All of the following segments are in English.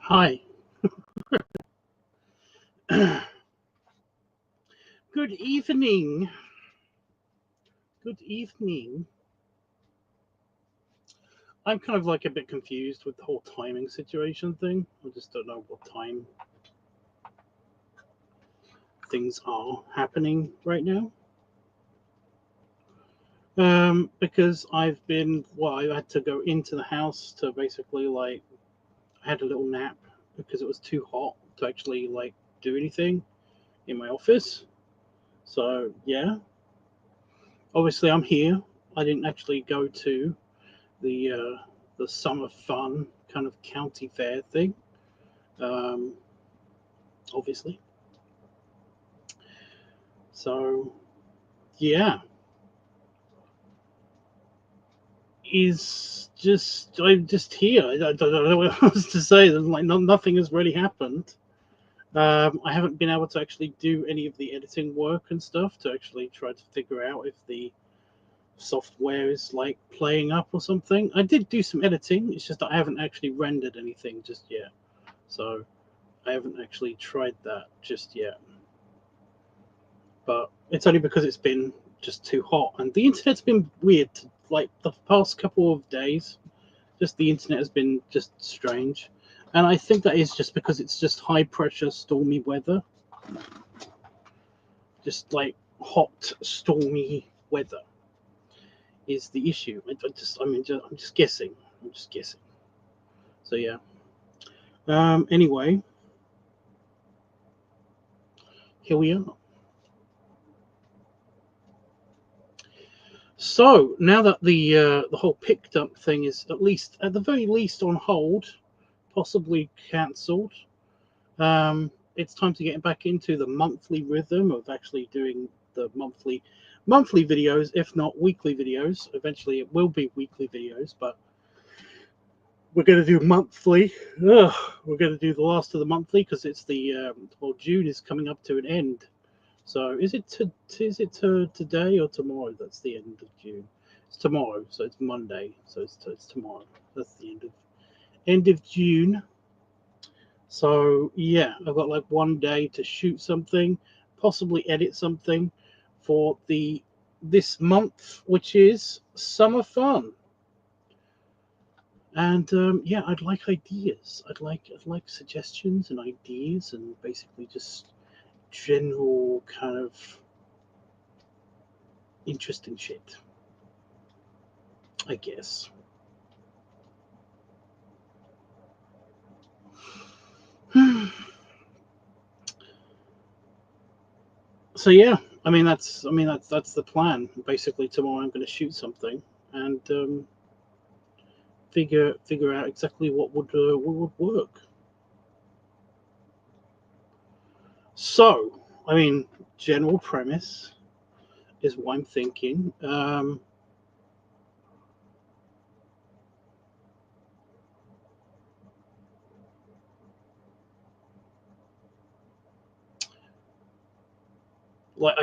Hi. Good evening. Good evening. I'm kind of like a bit confused with the whole timing situation thing. I just don't know what time things are happening right now. Because I had to go into the house to basically I had a little nap because it was too hot to actually do anything in my office. So yeah, obviously I'm here. I didn't actually go to the uh, the summer fun kind of county fair thing. Um, Obviously, so yeah, I'm just here. I don't know what else to say. There's nothing has really happened. I haven't been able to actually do any of the editing work and stuff to actually try to figure out if the software is playing up or something. I did do some editing. It's just that I haven't actually rendered anything just yet. So I haven't actually tried that just yet. But it's only because it's been just too hot and the internet's been weird. Like the past couple of days, just the internet has been just strange, and I think that is just because it's just high pressure, stormy weather, just hot, stormy weather is the issue. I'm just guessing. I'm just guessing. So yeah. Anyway, here we are. So now that the whole picked up thing is at the very least on hold, possibly cancelled, it's time to get back into the monthly rhythm of actually doing the monthly videos, if not weekly videos. Eventually, it will be weekly videos, but we're going to do monthly. Ugh, we're going to do the last of the monthly because it's June is coming up to an end. So is it today or tomorrow? That's the end of June. It's tomorrow, so it's Monday. So it's tomorrow. That's the end of June. So yeah, I've got 1 day to shoot something, possibly edit something for this month, which is summer fun. And yeah, I'd like ideas. I'd like suggestions and ideas, and basically just general kind of interesting shit, I guess. So yeah, that's the plan. Basically, tomorrow I'm going to shoot something and figure out exactly what would work. So, general premise is what I'm thinking. I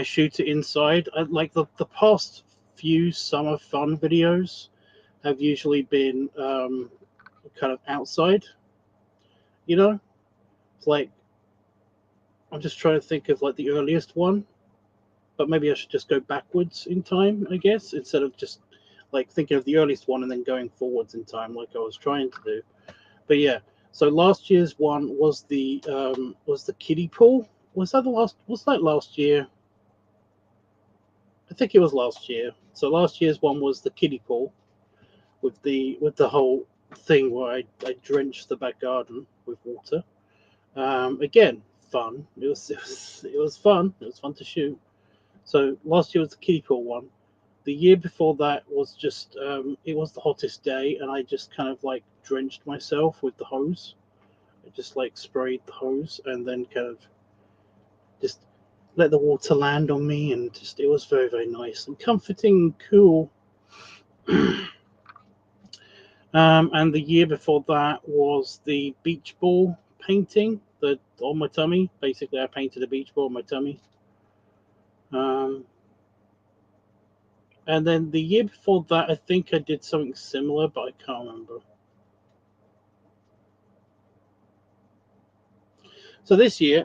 shoot it inside. The past few summer fun videos have usually been kind of outside. You know, it's I'm just trying to think of the earliest one, but maybe I should just go backwards in time, I guess, instead of just thinking of the earliest one and then going forwards in time like I was trying to do. But yeah, so last year's one was the kiddie pool. Was that last year? I think it was last year. So last year's one was the kiddie pool with the whole thing where I drenched the back garden with water. Again, fun. It was fun. It was fun to shoot. So last year was the kiddie pool one. The year before that was just it was the hottest day, and I just kind of drenched myself with the hose. I just sprayed the hose and then kind of just let the water land on me, and just it was very, very nice and comforting and cool. And the year before that was the beach ball painting on my tummy. Basically, I painted a beach ball on my tummy. Um, and then the year before that, I think I did something similar, but I can't remember. So this year,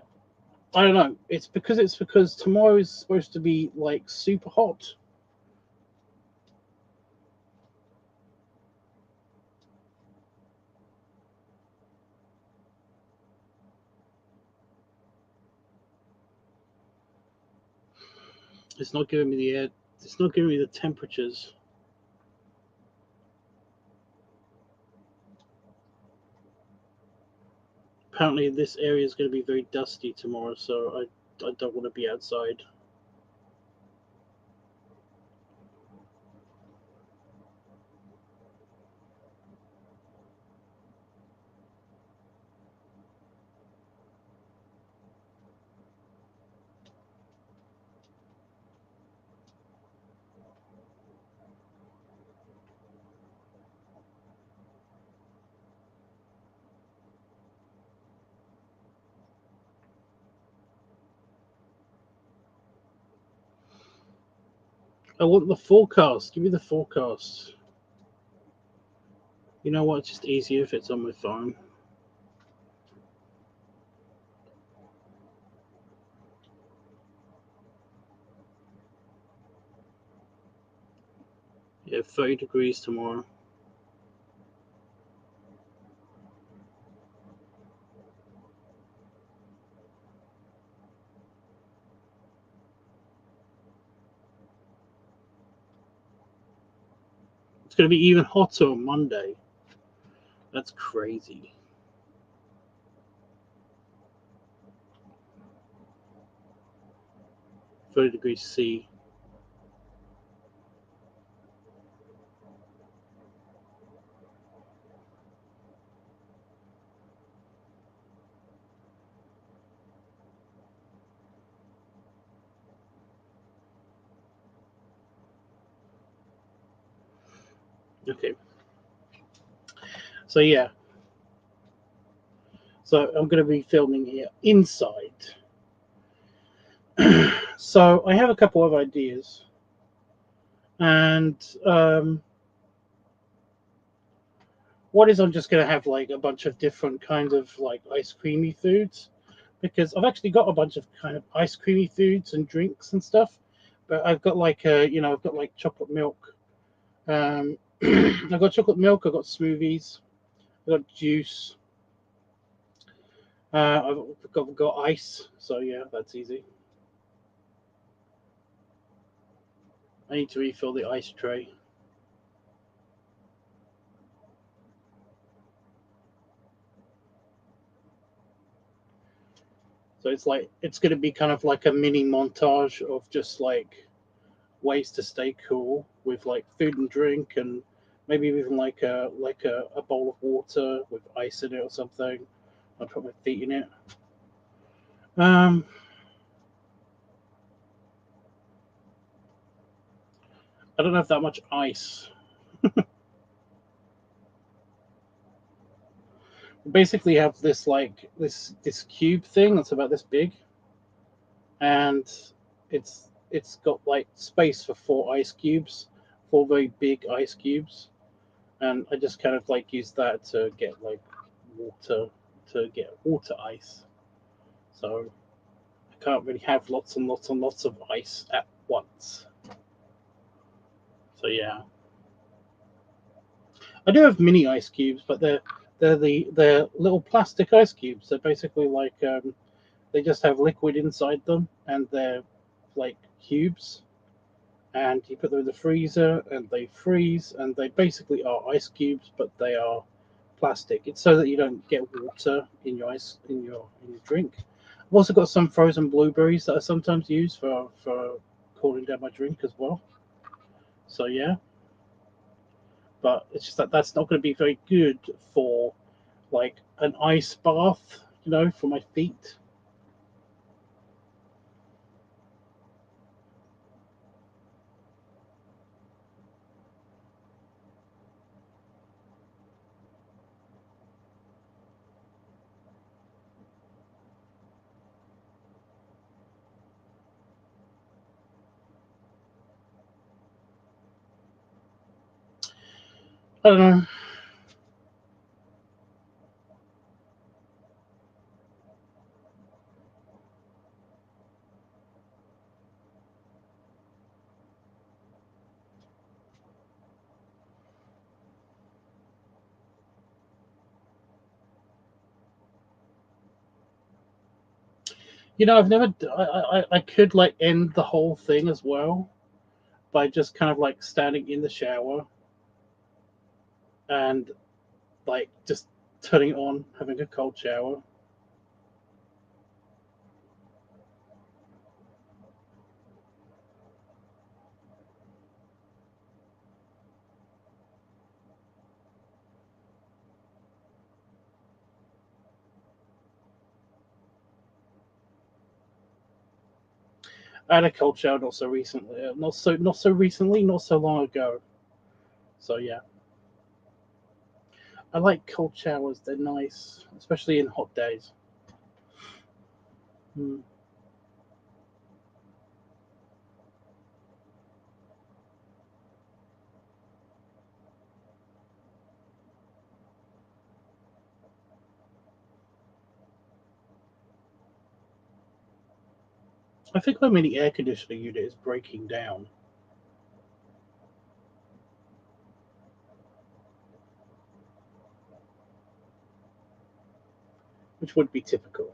I don't know. It's because tomorrow is supposed to be like super hot. It's not giving me the air. It's not giving me the temperatures. Apparently, this area is going to be very dusty tomorrow, so I don't want to be outside. I want the forecast. Give me the forecast. You know what? It's just easier if it's on my phone. Yeah, 30 degrees tomorrow. It's going to be even hotter on Monday. That's crazy. -30 degrees C. Okay. So yeah. So I'm going to be filming here inside. So I have a couple of ideas, and what is I'm just going to have like a bunch of different kind of like ice creamy foods, because I've actually got a bunch of kind of ice creamy foods and drinks and stuff, but I've got like I've got like chocolate milk. I've got chocolate milk. I've got smoothies. I've got juice. I've got ice. So yeah, that's easy. I need to refill the ice tray. So it's going to be kind of like a mini montage of just like ways to stay cool with like food and drink, and maybe even like a bowl of water with ice in it or something. I'll put my feet in it. Um, I don't have that much ice. Basically, have this like this cube thing that's about this big, and it's got like space for 4 ice cubes, 4 very big ice cubes, and I just kind of like use that to get like water to get water ice. So I can't really have lots and lots and lots of ice at once. So yeah, I do have mini ice cubes, but they're little plastic ice cubes. They're basically like they just have liquid inside them, and they're like cubes. And you put them in the freezer, and they freeze, and they basically are ice cubes, but they are plastic. It's so that you don't get water in your ice in your drink. I've also got some frozen blueberries that I sometimes use for cooling down my drink as well. So yeah, but it's just that that's not going to be very good for like an ice bath, for my feet. I don't know. I've never. I could like end the whole thing as well by just kind of like standing in the shower and like just turning it on, having a cold shower. I had a cold shower not so recently, not so recently, not so long ago. So yeah, I like cold showers. They're nice, especially in hot days. Hmm. I think my mini air conditioning unit is breaking down, which would be typical.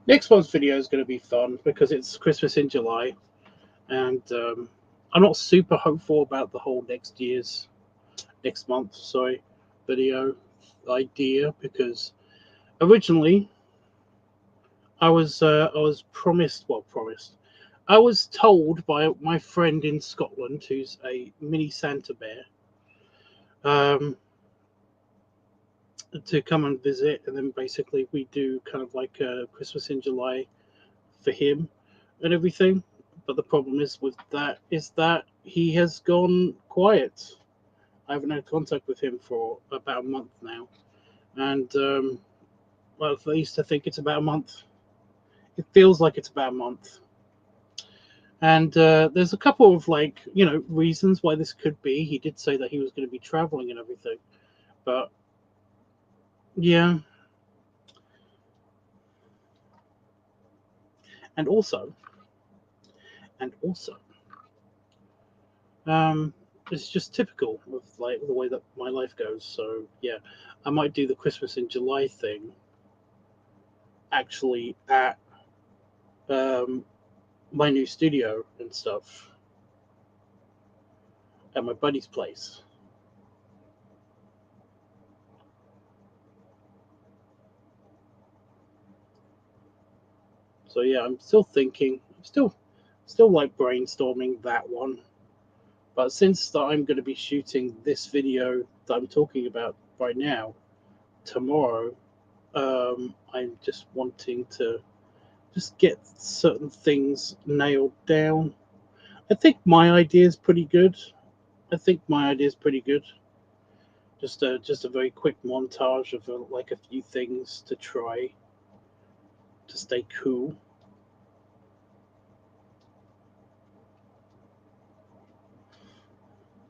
Next month's video is going to be fun because it's Christmas in July, and I'm not super hopeful about the whole next month, sorry, video idea because originally I was promised. I was told by my friend in Scotland, who's a mini Santa bear, um, to come and visit, and then basically we do kind of like Christmas in July for him and everything. But the problem is that he has gone quiet. I haven't had contact with him for about a month now, and well, at least I think it's about a month. It feels like it's about a month. And there's a couple of like reasons why this could be. He did say that he was going to be traveling and everything, but yeah, and also and also, um, it's just typical of like the way that my life goes. So yeah, I might do the Christmas in July thing actually at um, my new studio and stuff at my buddy's place. So yeah, I'm still thinking. I'm still like brainstorming that one. But since that I'm going to be shooting this video that I'm talking about right now tomorrow, I'm just wanting to just get certain things nailed down. I think my idea is pretty good. I think my idea is pretty good. Just a very quick montage of like a few things to try to stay cool.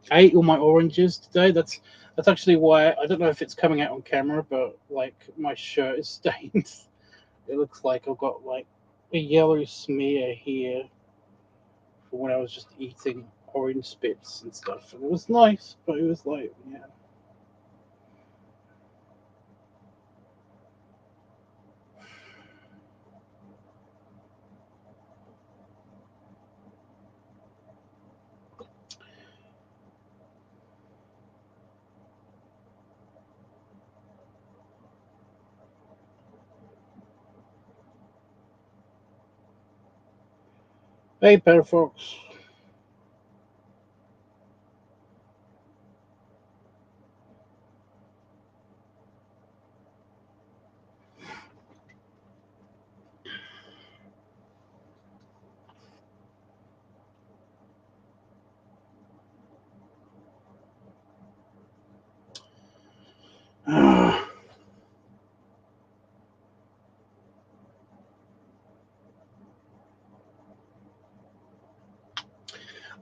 I ate all my oranges today. That's actually why I don't know if it's coming out on camera, but like my shirt is stained. It looks like I've got like a yellow smear here from when I was just eating orange spits and stuff. And it was nice, but it was like, yeah. Hey, Better Fox.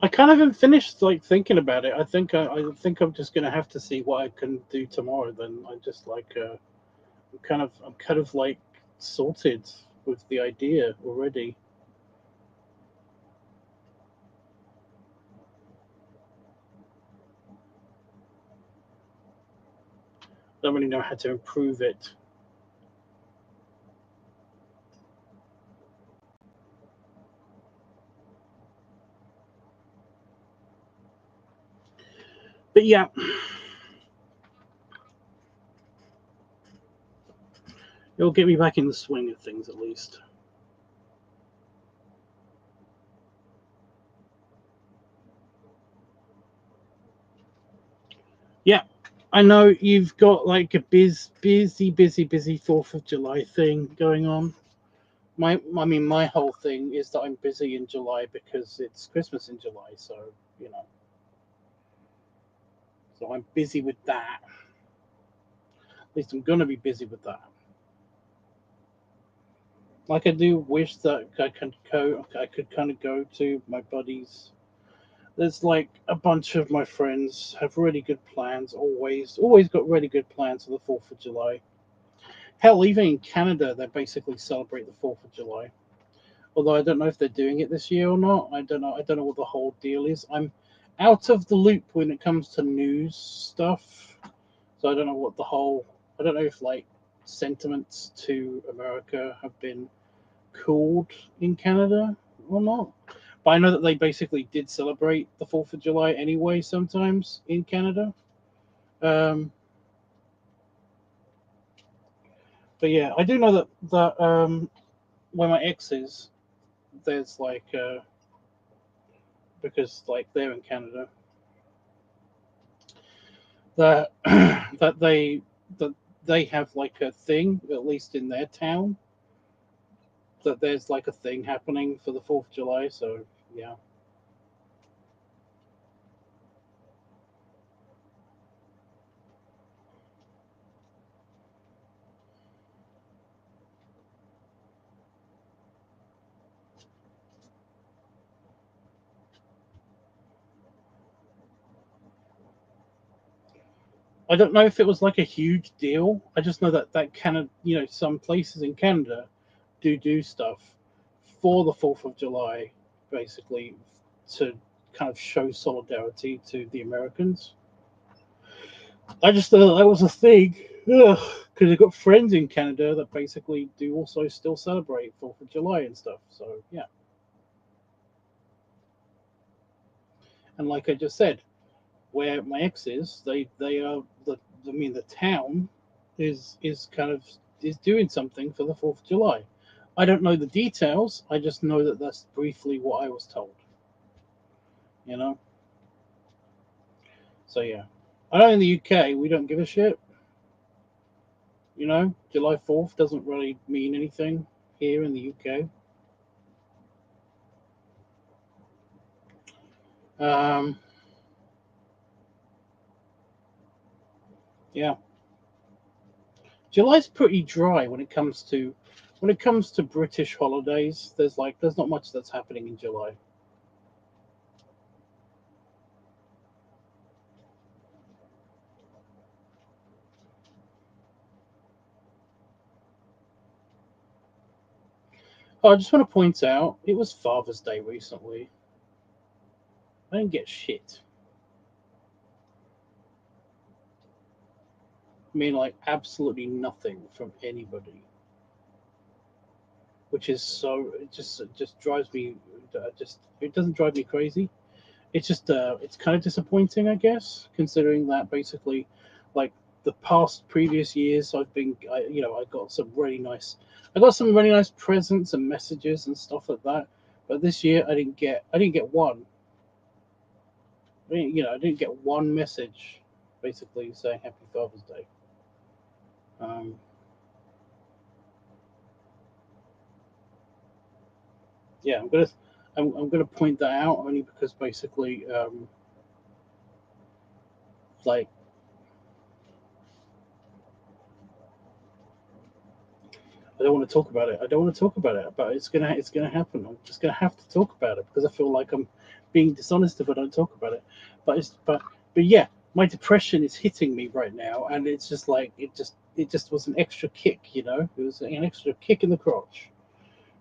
I kind of haven't finished like thinking about it. I think I'm just gonna have to see what I can do tomorrow. Then I just like I'm kind of like sorted with the idea already. Don't really know how to improve it. But yeah, it'll get me back in the swing of things at least. Yeah, I know you've got like a busy 4th of July thing going on. I mean, my whole thing is that I'm busy in July because it's Christmas in July. So you know, so I'm busy with that. At least I'm gonna be busy with that. Like I do wish that I could kind of go to my buddies. There's like a bunch of my friends have really good plans. Always got really good plans for the 4th of July. Hell, even in Canada, they basically celebrate the 4th of July. Although I don't know if they're doing it this year or not. I don't know. I don't know what the whole deal is. I'm out of the loop when it comes to news stuff. So I don't know what the whole. I don't know if like sentiments to America have been cooled in Canada or not. But I know that they basically did celebrate the 4th of July anyway. Sometimes in Canada. Um, but yeah, I do know that where my ex is, there's like because like they're in Canada that that they that they have like a thing, at least in their town, that there's like a thing happening for the 4th of July. So yeah, I don't know if it was like a huge deal. I just know that Canada, some places in Canada do stuff for the 4th of July, basically to kind of show solidarity to the Americans. I just thought that was a thing. Because I've got friends in Canada that basically do also still celebrate 4th of July and stuff. So yeah, and like I just said, where my ex is, they are I mean the town is kind of is doing something for the 4th of July. I don't know the details. I just know that that's briefly what I was told. You know. So yeah, I know in the UK we don't give a shit. July 4th doesn't really mean anything here in the UK. Um, yeah, July's pretty dry when it comes to British holidays. There's not much that's happening in July. Oh, I just want to point out it was Father's Day recently. I didn't get shit. I mean, like absolutely nothing from anybody, which is so it just drives me. Just it doesn't drive me crazy. It's kind of disappointing, I guess, considering that basically, like the past previous years, I got some really nice presents and messages and stuff like that. But this year, I didn't get one. I didn't get one message, basically saying Happy Father's Day. Um, yeah, I'm gonna point that out only because basically, like I don't want to talk about it. I don't want to talk about it, but it's gonna happen. I'm just gonna have to talk about it because I feel like I'm being dishonest if I don't talk about it. But yeah, my depression is hitting me right now, and it's just like it just was an extra kick, you know. It was an extra kick in the crotch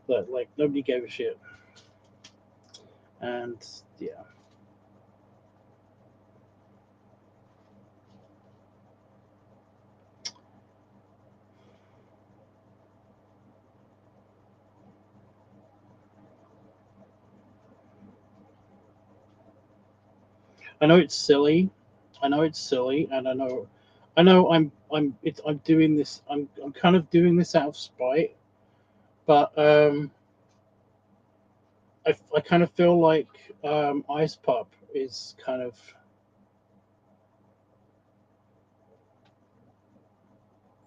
that like nobody gave a shit, and yeah. I know it's silly. I know it's silly, and I know I'm doing this. I'm kind of doing this out of spite, but I kind of feel like Ice Pup is kind of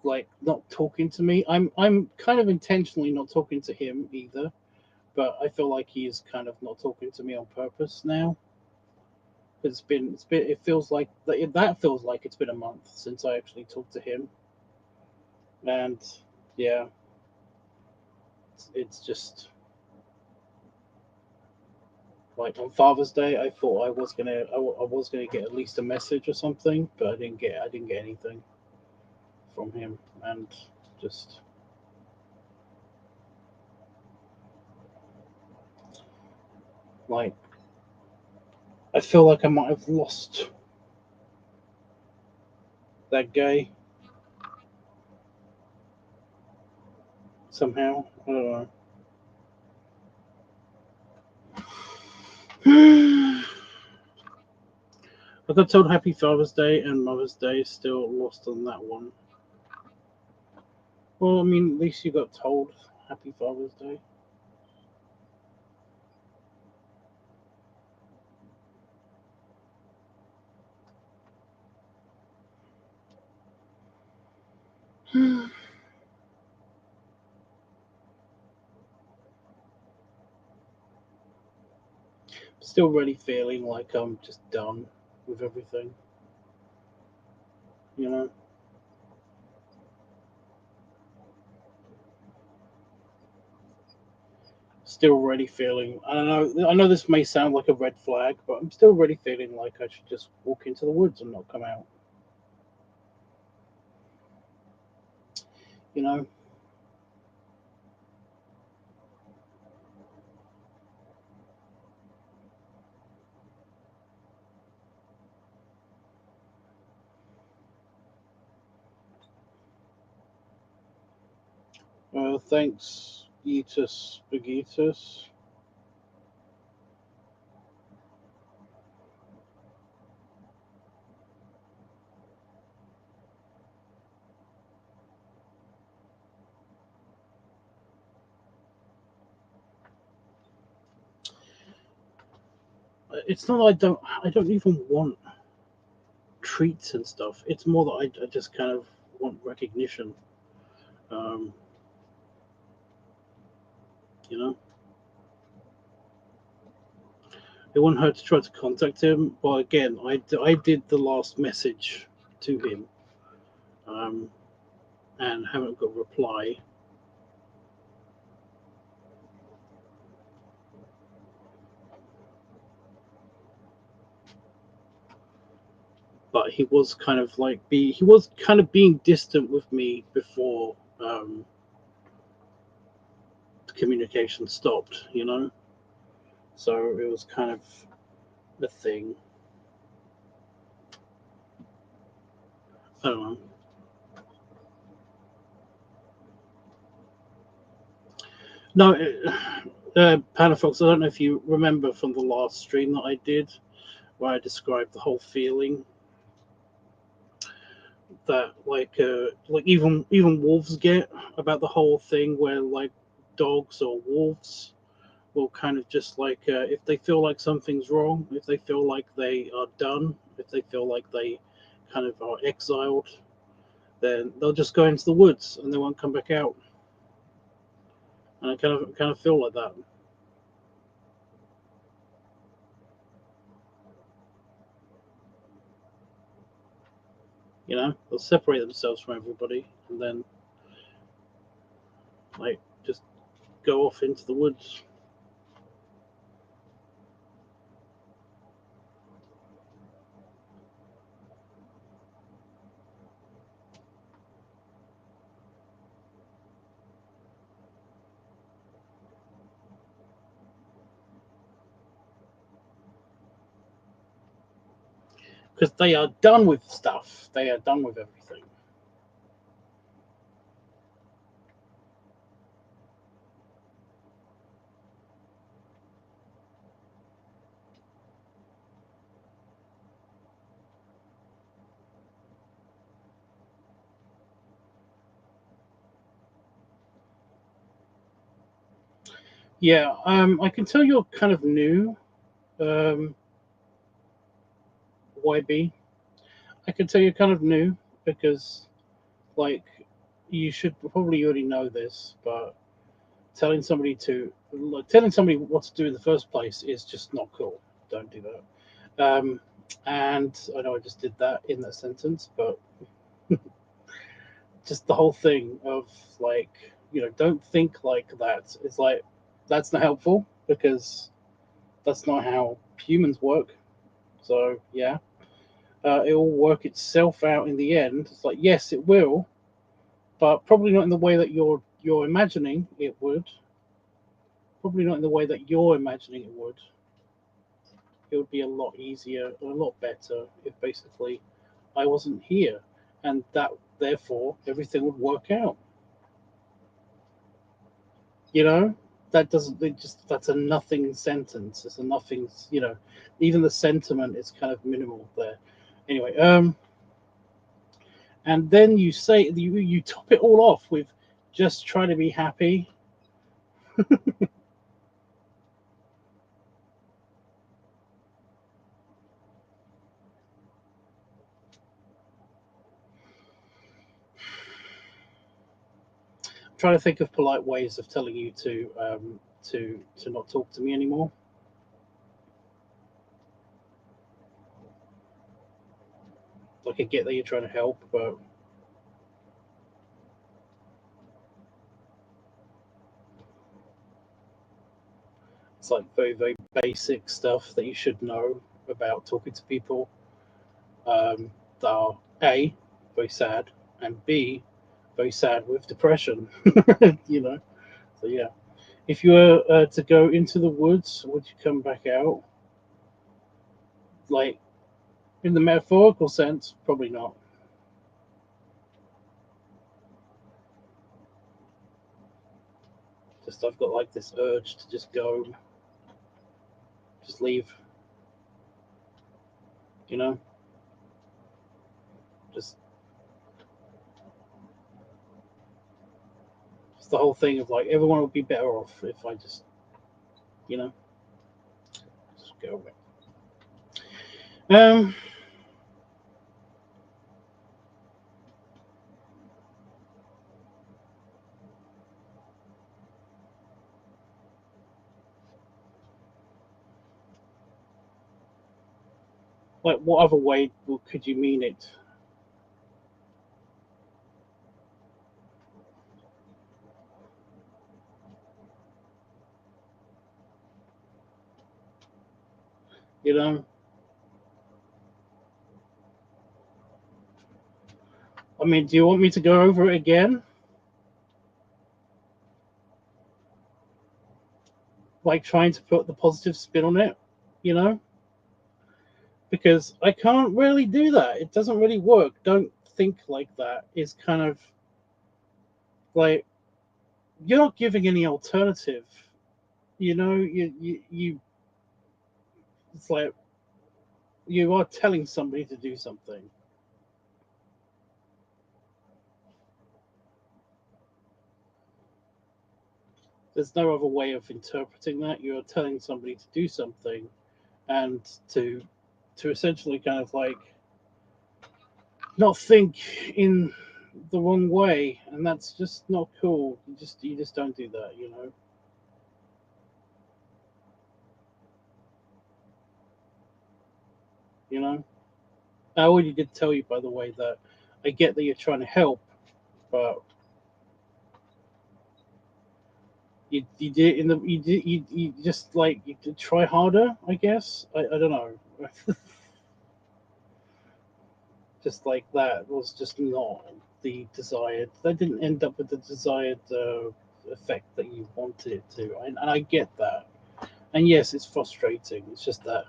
like not talking to me. I'm kind of intentionally not talking to him either, but I feel like he is kind of not talking to me on purpose now. It feels like that feels like it's been a month since I actually talked to him, and yeah, it's just like on Father's Day. I thought I was gonna get at least a message or something, but I didn't get anything from him, and just like I feel like I might have lost that guy somehow. I don't know. I got told Happy Father's Day and Mother's Day, still lost on that one. Well, I mean, at least you got told Happy Father's Day. Still really feeling like I'm just done with everything, you know? Still really feeling, I know this may sound like a red flag, but I'm still really feeling like I should just walk into the woods and not come out, you know? Thanks, Eatus Spaghetus. It's not that I don't even want treats and stuff. It's more that I just kind of want recognition. Um, you know, it wouldn't hurt to try to contact him. But again, I did the last message to him, um, and haven't got a reply. But he was kind of like he was kind of being distant with me before the communication stopped. You know, so it was kind of the thing. I don't know. No, Panafox, I don't know if you remember from the last stream that I did, where I described the whole feeling that like even wolves get about the whole thing, where like dogs or wolves will kind of just like if they feel like something's wrong, if they feel like they are done, if they feel like they kind of are exiled, then they'll just go into the woods and they won't come back out. And I kind of feel like that. You know, they'll separate themselves from everybody and then like just go off into the woods. because they are done with stuff. They are done with everything. Yeah, I can tell you're kind of new, YB. I can tell you're kind of new because, like, you should probably already know this, but telling somebody what to do in the first place is just not cool. Don't do that. And I know I just did that in that sentence, but just the whole thing of, like, don't think like that. It's like, that's not helpful because that's not how humans work. So yeah, it will work itself out in the end. It's like, yes, it will, but probably not in the way that you're imagining it would. Probably not in the way that you're imagining it would. It would be a lot easier and a lot better if basically I wasn't here, and that therefore everything would work out. You know, that doesn't. That's a nothing sentence. It's a nothing. Even the sentiment is kind of minimal there. Anyway, and then you top it all off with just try to be happy. Trying to think of polite ways of telling you to not talk to me anymore. Like, I get that you're trying to help, but it's like very, very basic stuff that you should know about talking to people, that are A, very sad, and B, very sad with depression. you know. So yeah, if you were to go into the woods, would you come back out? Like, in the metaphorical sense, probably not. Just I've got like this urge to just go, just leave. You know, just the whole thing of, like, everyone would be better off if I just, you know, just go away. Um, like, what other way could you mean it? You know, I mean, do you want me to go over it again? Like, trying to put the positive spin on it, you know? Because I can't really do that. It doesn't really work. Don't think like that. It's kind of like, you're not giving any alternative. You it's like you are telling somebody to do something. There's no other way of interpreting that. You are telling somebody to do something, and to essentially kind of like not think in the wrong way, and that's just not cool. You just don't do that. You know. I already did tell you, by the way, that I get that you're trying to help, but you did in the you just, like, you could try harder, I guess. I don't know. Just like that was just not the desired. That didn't end up with the desired effect that you wanted it to, and I get that. And yes, it's frustrating. It's just that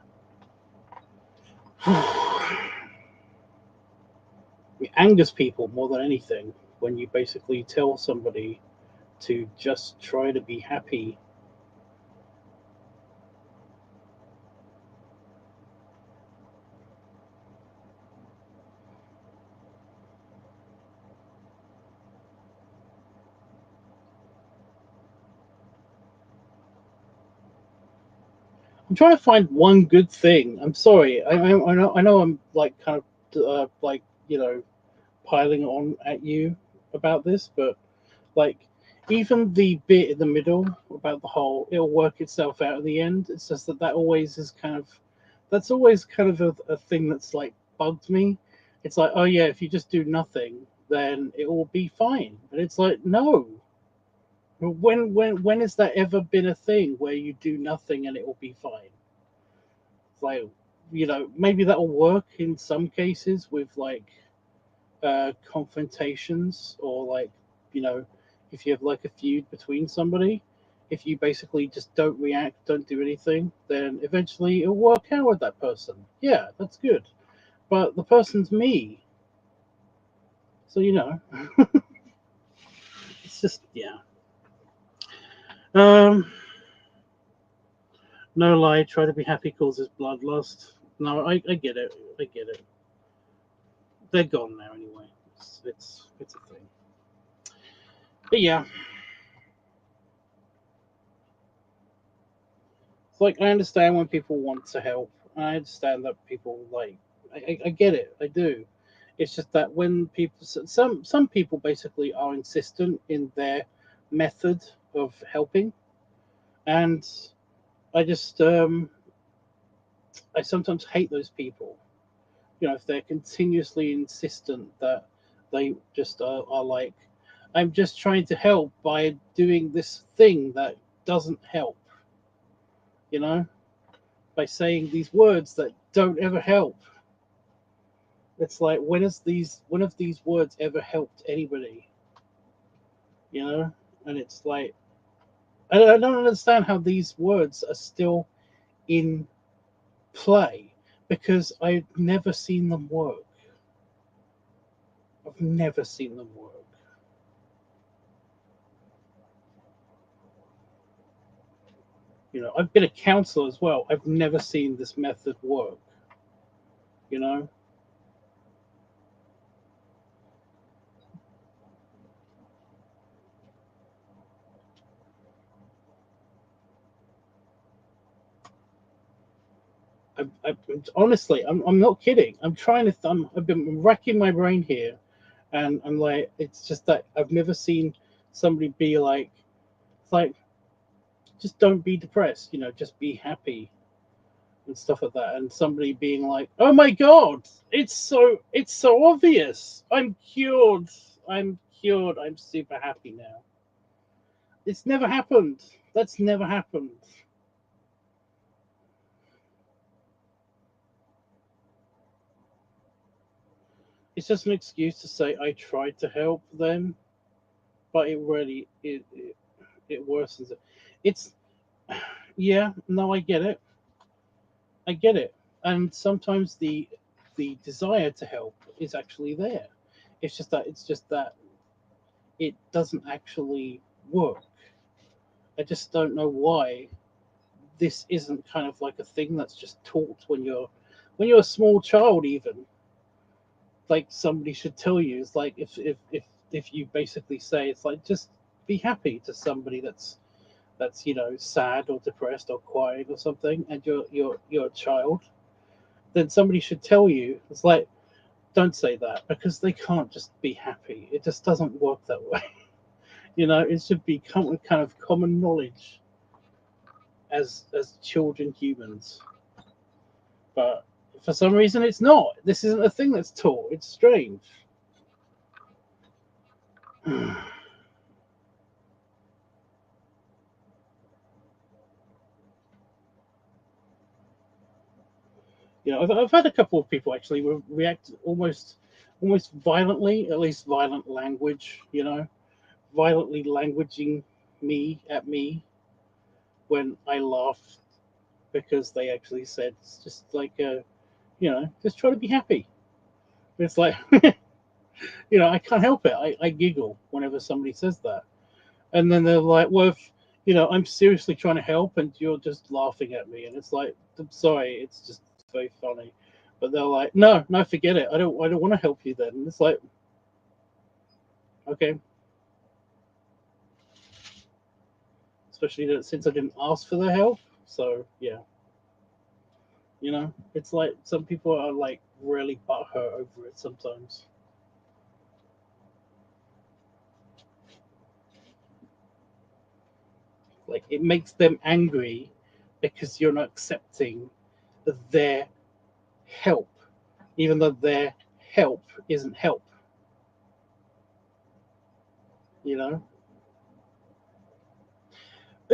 angers people more than anything when you basically tell somebody to just try to be happy. I'm trying to find one good thing. I'm sorry. I know I'm like kind of like, piling on at you about this, but like even the bit in the middle about the whole it'll work itself out at the end. It's just that always is kind of that's always kind of a thing that's like bugged me. It's like, oh yeah, if you just do nothing, then it will be fine. But it's like, no. When has that ever been a thing where you do nothing and it will be fine? It's like, maybe that'll work in some cases with like confrontations, or like, you know if you have like a feud between somebody. If you basically just don't react, don't do anything, then eventually it'll work out with that person. Yeah, that's good. But the person's me, so it's just, yeah. No lie, try to be happy causes bloodlust. No, I get it. I get it. They're gone now anyway. It's a thing. But yeah, it's like, I understand when people want to help. I understand that people like. I get it. I do. It's just that when people, some people basically are insistent in their method of helping, and I just I sometimes hate those people. If they're continuously insistent that they just are like, I'm just trying to help by doing this thing that doesn't help, you know, by saying these words that don't ever help. It's like, when have these words ever helped anybody? You know? And it's like, I don't understand how these words are still in play, because I've never seen them work. I've never seen them work. I've been a counselor as well. I've never seen this method work. You know, honestly, I'm not kidding. I'm trying to. I've been racking my brain here, and I'm like, it's just that I've never seen somebody be like, it's like, just don't be depressed. Just be happy and stuff like that. And somebody being like, oh my god, it's so obvious. I'm cured. I'm cured. I'm super happy now. It's never happened. That's never happened. It's just an excuse to say I tried to help them, but it really it worsens it. It's Yeah, no, I get it. I get it. And sometimes the desire to help is actually there. It's just that it doesn't actually work. I just don't know why this isn't kind of like a thing that's just taught when you're a small child. Even like, somebody should tell you, it's like, if you basically say, it's like, just be happy to somebody that's sad or depressed or quiet or something, and you're a child, then somebody should tell you, it's like, don't say that, because they can't just be happy. It just doesn't work that way. It should be kind of common knowledge as children humans. But for some reason it's not. This isn't a thing that's taught. It's strange. I've had a couple of people actually react almost violently, at least violent language, violently languaging me when I laughed, because they actually said, it's just like, just try to be happy. It's like, You know, I can't help it. I giggle whenever somebody says that. And then they're like, well, if, you know, I'm seriously trying to help and you're just laughing at me. And it's like, I'm sorry, it's just very funny. But they're like, no, no, forget it. I don't want to help you then. And it's like, okay. Especially that since I didn't ask for the help. So, yeah. You know, it's like some people are like really butthurt over it sometimes. Like it makes them angry because you're not accepting their help, even though their help isn't help. You know.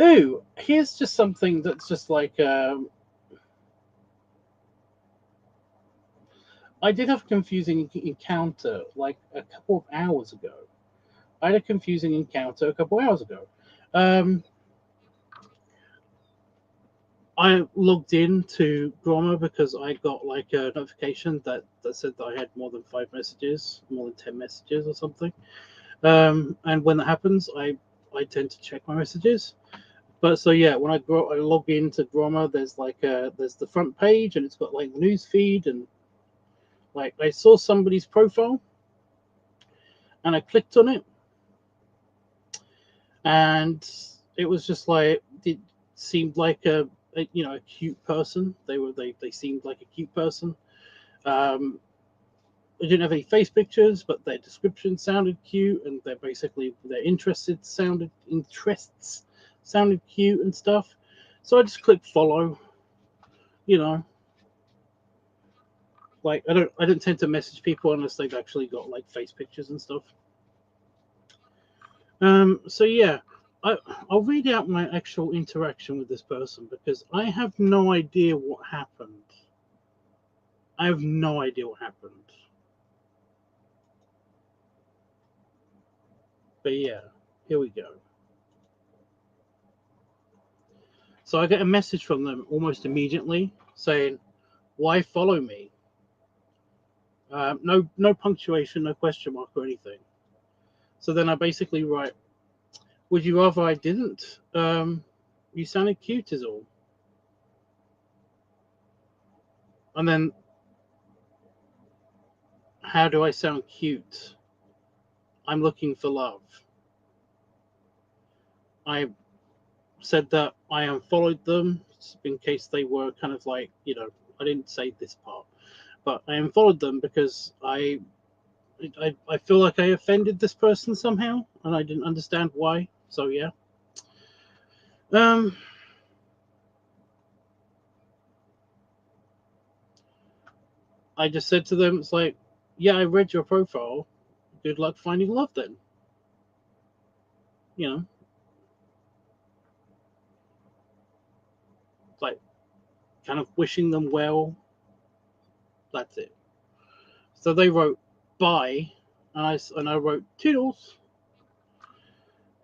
Ooh, here's just something that's just like I did have a confusing encounter like a couple of hours ago. I had a confusing encounter a couple of hours ago. Um, I logged into Grommer because I got like a notification that said that I had more than 5 messages, more than 10 messages or something. And when that happens, I tend to check my messages. But so yeah, when I log into Grommer, there's like there's the front page and it's got like news feed and like I saw somebody's profile and I clicked on it and it was just like it seemed like a you know a cute person. They seemed like a cute person. They didn't have any face pictures, but their description sounded cute, and their interests sounded cute and stuff. So I just clicked follow. You know, like I don't tend to message people unless they've actually got like face pictures and stuff. So yeah, I I'll read out my actual interaction with this person because I have no idea what happened. I have no idea what happened. But yeah, here we go. So I get a message from them almost immediately saying, "Why follow me?" No punctuation, no question mark or anything. So then I basically write, "Would you rather I didn't? You sounded cute, is all." And then, how do I sound cute? I'm looking for love. I said that I unfollowed them in case they were kind of like, you know, I didn't say this part, but I unfollowed them because I feel like I offended this person somehow, and I didn't understand why. So yeah, um, I just said to them, it's like, yeah, I read your profile. Good luck finding love then. You know, like kind of wishing them well. That's it. So they wrote bye, and I wrote toodles,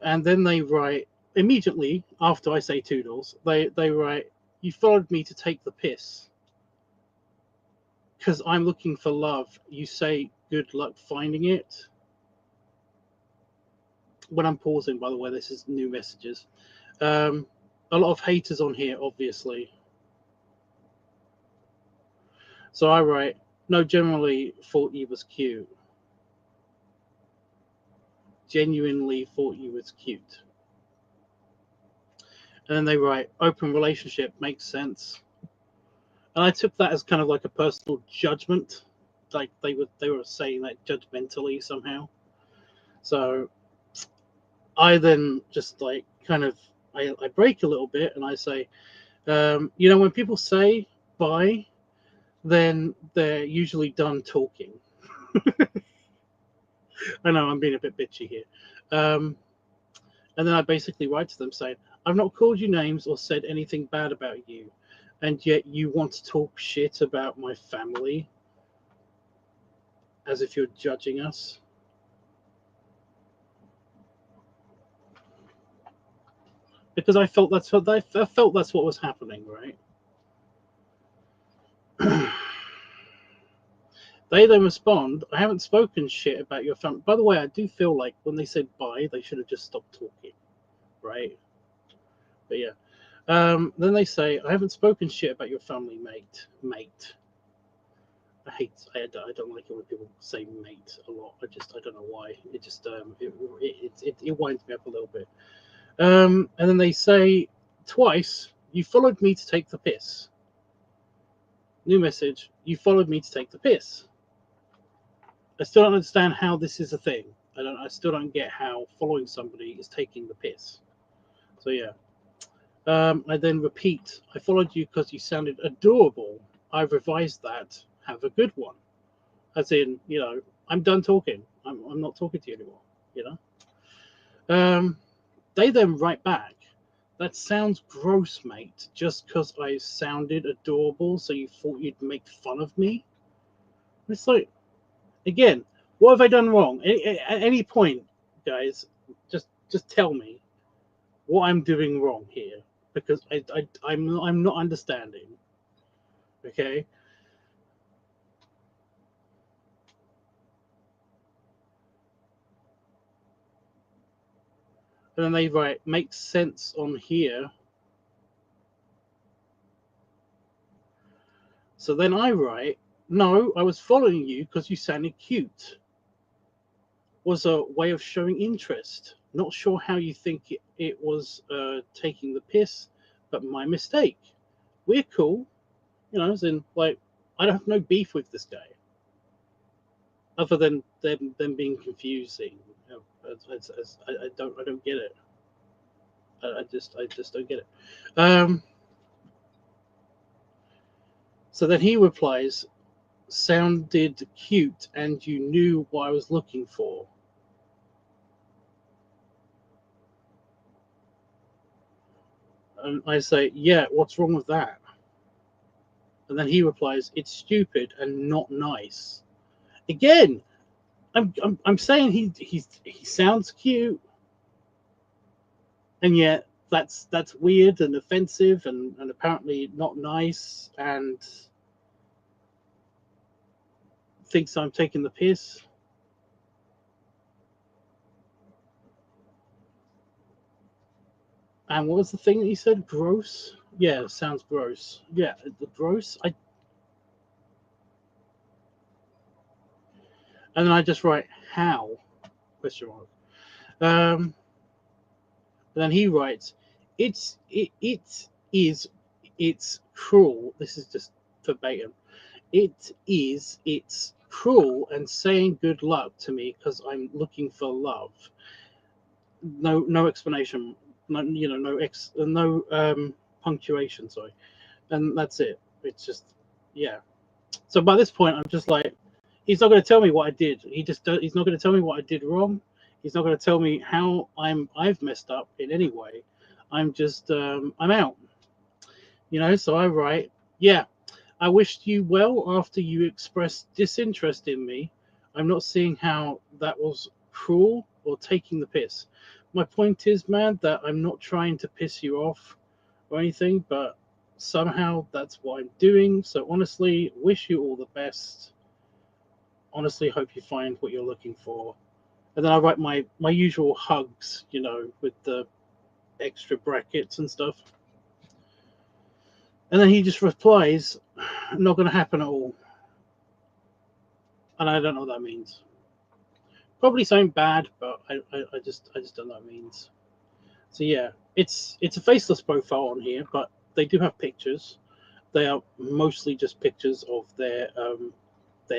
and then they write immediately after I say toodles. They write, you followed me to take the piss because I'm looking for love. You say good luck finding it. When I'm pausing, by the way, this is new messages. Um, a lot of haters on here, obviously. So I write, no, generally thought you was cute. Genuinely thought you was cute. And then they write, open relationship makes sense. And I took that as kind of like a personal judgment. Like they were saying that judgmentally somehow. So I then just like kind of I break a little bit and I say, you know, when people say bye, then they're usually done talking. I know I'm being a bit bitchy here. Um, and then I basically write to them saying, I've not called you names or said anything bad about you, and yet you want to talk shit about my family as if you're judging us. Because I felt that's what was happening, right? They then respond, I haven't spoken shit about your family. By the way, I do feel like when they said bye, they should have just stopped talking, right? But yeah. Then they say, I haven't spoken shit about your family, mate. I don't like it when people say mate a lot. I don't know why. It just it winds me up a little bit. And then they say twice, you followed me to take the piss. New message, you followed me to take the piss. I still don't understand how this is a thing. I still don't get how following somebody is taking the piss. So yeah. I then repeat, I followed you because you sounded adorable. I've revised that. Have a good one. As in, I'm done talking. I'm not talking to you anymore, They then write back, that sounds gross, mate, just because I sounded adorable, so you thought you'd make fun of me? It's like, again, what have I done wrong? At any point, guys, just tell me what I'm doing wrong here, because I'm not understanding. Okay. And then they write, makes sense on here. So then I write, no, I was following you because you sounded cute. Was a way of showing interest. Not sure how you think it was taking the piss, but my mistake. We're cool, as in, like, I don't have no beef with this guy, other than them being confusing. I don't get it. I just don't get it. So then he replies, sounded cute and you knew what I was looking for. And I say, yeah, what's wrong with that? And then he replies, it's stupid and not nice. Again, I'm saying he sounds cute, and yet that's weird and offensive and apparently not nice, and thinks I'm taking the piss. And what was the thing that he said? Gross? Yeah, sounds gross. Yeah, the gross. And then I just write how? Question mark. And then he writes, it's cruel. This is just verbatim. It's cruel and saying good luck to me because I'm looking for love. No explanation. No punctuation. Sorry, and that's it. It's just, yeah. So by this point, I'm just like, he's not going to tell me what I did. He's not going to tell me what I did wrong. He's not going to tell me how I've messed up in any way. I'm just I'm out. So I write, yeah, I wished you well after you expressed disinterest in me. I'm not seeing how that was cruel or taking the piss. My point is, man, that I'm not trying to piss you off or anything, but somehow that's what I'm doing. So honestly, wish you all the best. Honestly, hope you find what you're looking for. And then I write my usual hugs, with the extra brackets and stuff. And then he just replies, not going to happen at all. And I don't know what that means. Probably something bad, but I just don't know what it means. So yeah, it's a faceless profile on here, but they do have pictures. They are mostly just pictures of their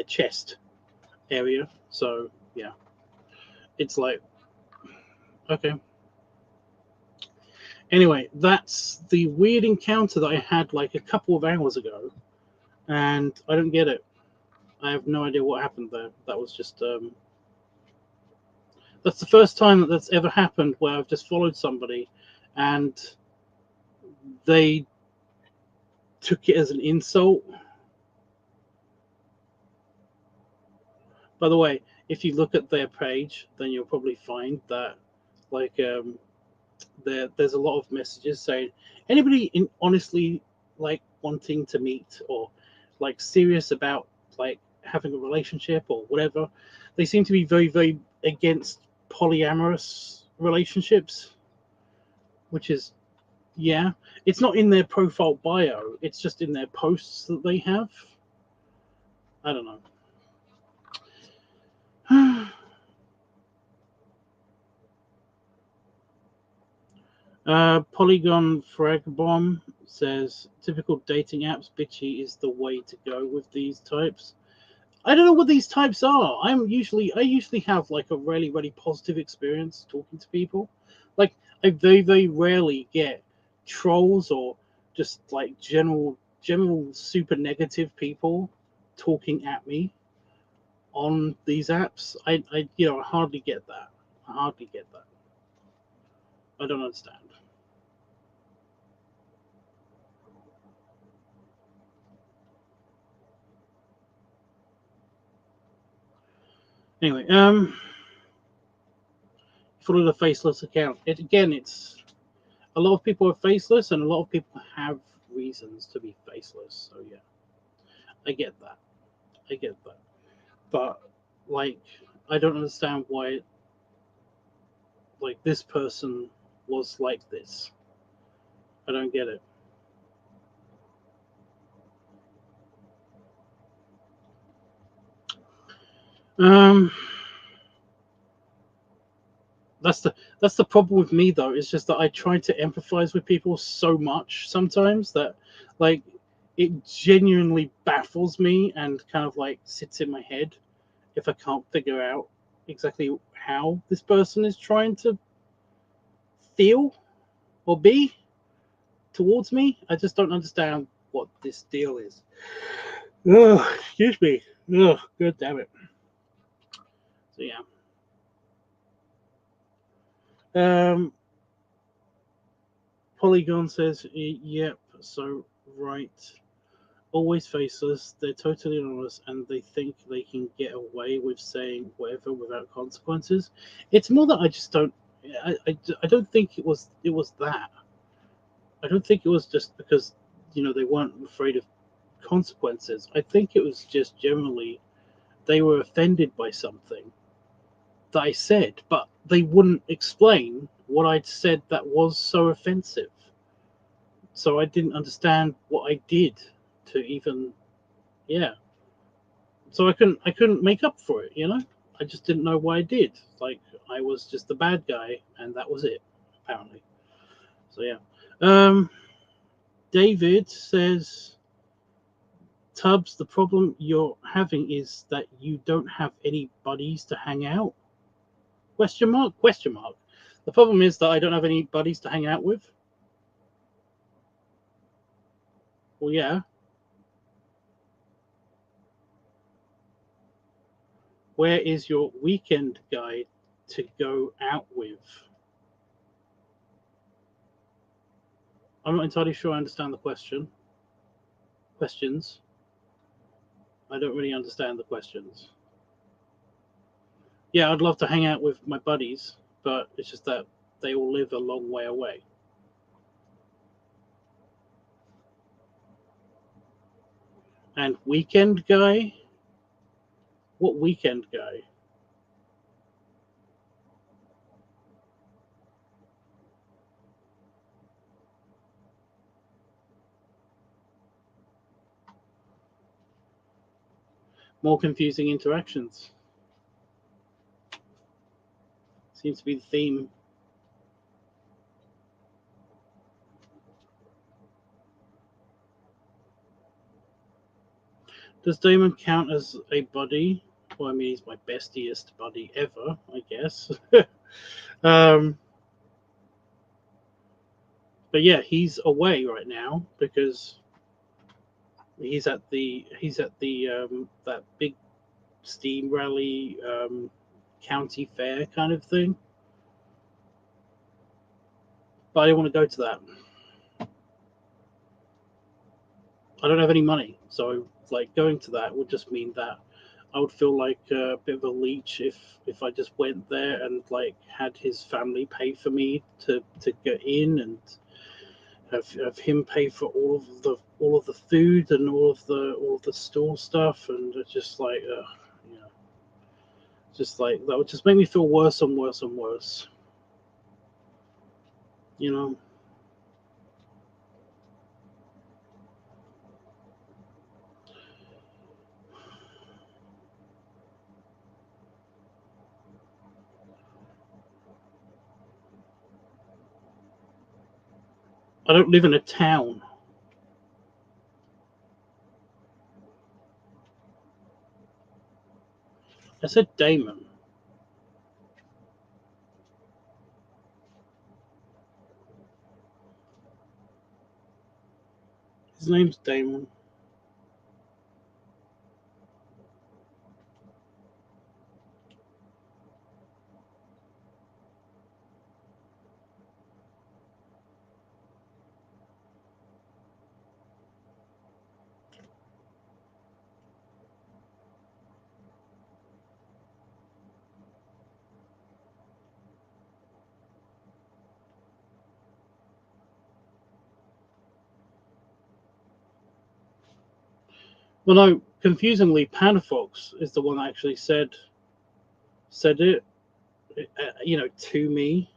chest area. So yeah, it's like, okay. Anyway, that's the weird encounter that I had like a couple of hours ago, and I don't get it. I have no idea what happened there. That was just that's the first time that's ever happened where I've just followed somebody and they took it as an insult. By the way, if you look at their page, then you'll probably find that like there's a lot of messages saying anybody honestly like wanting to meet or like serious about like having a relationship or whatever. They seem to be very, very against polyamorous relationships, which is, yeah, it's not in their profile bio. It's just in their posts that they have. I don't know. Polygon Frag Bomb says typical dating apps. Bitchy is the way to go with these types. I don't know what these types are. I usually have like a really, really positive experience talking to people. Like I very, very rarely get trolls or just like general super negative people talking at me on these apps. I hardly get that. I hardly get that. I don't understand. Anyway, follow the faceless account. It's a lot of people are faceless, and a lot of people have reasons to be faceless. So yeah, I get that. I get that. But like, I don't understand why like this person was like this. I don't get it. Um, that's the problem with me though. It's just that I try to empathize with people so much sometimes that like it genuinely baffles me and kind of like sits in my head if I can't figure out exactly how this person is trying to feel or be towards me. I just don't understand what this deal is. Oh, excuse me. Oh, good damn it. So yeah. Um, Polygon says, "Yep. So right. Always faceless. They're totally anonymous, and they think they can get away with saying whatever without consequences." It's more that I just don't. I don't think it was that. I don't think it was just because they weren't afraid of consequences. I think it was just generally they were offended by something that I said, but they wouldn't explain what I'd said that was so offensive. So I didn't understand what I did to even, yeah. So I couldn't make up for it. I just didn't know what I did. Like I was just the bad guy, and that was it, apparently. So yeah. David says, Tubbs, the problem you're having is that you don't have any buddies to hang out? Question mark? Question mark. The problem is that I don't have any buddies to hang out with. Well, yeah. Where is your weekend guy to go out with? I'm not entirely sure I understand the questions. I don't really understand the questions. Yeah, I'd love to hang out with my buddies, but it's just that they all live a long way away. And weekend guy? What weekend guy? More confusing interactions. Seems to be the theme. Does Damon count as a buddy? Well, I mean, he's my bestiest buddy ever, I guess. um, but yeah, he's away right now because he's at the that big steam rally county fair kind of thing. But I don't want to go to that. I don't have any money, so like going to that would just mean that I would feel like a bit of a leech if I just went there and like had his family pay for me to get in, and have him pay for all of the food and all of the store stuff, and it's just like, you know, just like that would just make me feel worse and worse and worse. You know. I don't live in a town. I said Damon. His name's Damon. Well, no, confusingly, Panafox is the one that actually said it, you know, to me.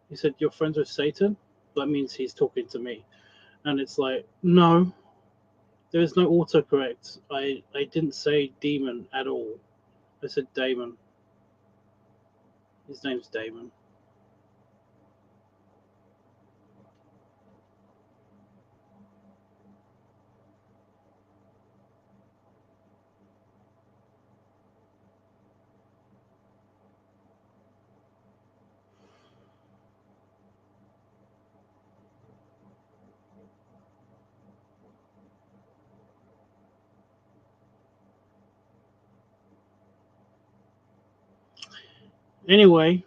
He said, "You're friends with Satan." That means he's talking to me, and it's like, no, there is no autocorrect. I didn't say demon at all. I said Damon. His name's Damon. Anyway,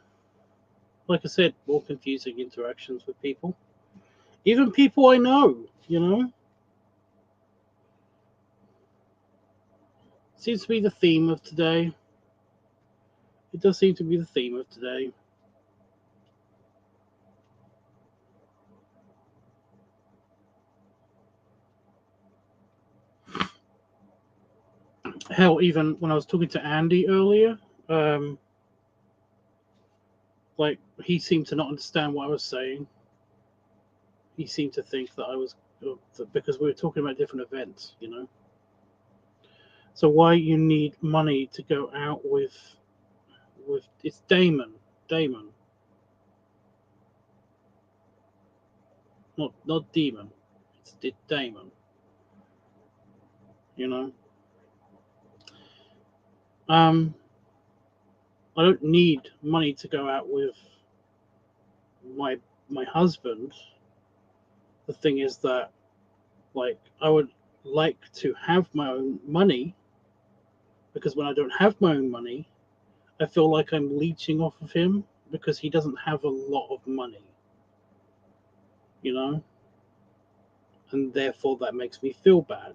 like I said, more confusing interactions with people. Even people I know, you know. Seems to be the theme of today. It does seem to be the theme of today. Hell, even when I was talking to Andy earlier, um, like he seemed to not understand what I was saying. He seemed to think that I was because we were talking about different events, you know. So why you need money to go out with it's Damon, not demon. It's Damon, you know. Um, I don't need money to go out with my my husband. The thing is that, like, I would like to have my own money, because when I don't have my own money, I feel like I'm leeching off of him because he doesn't have a lot of money, you know, and therefore that makes me feel bad,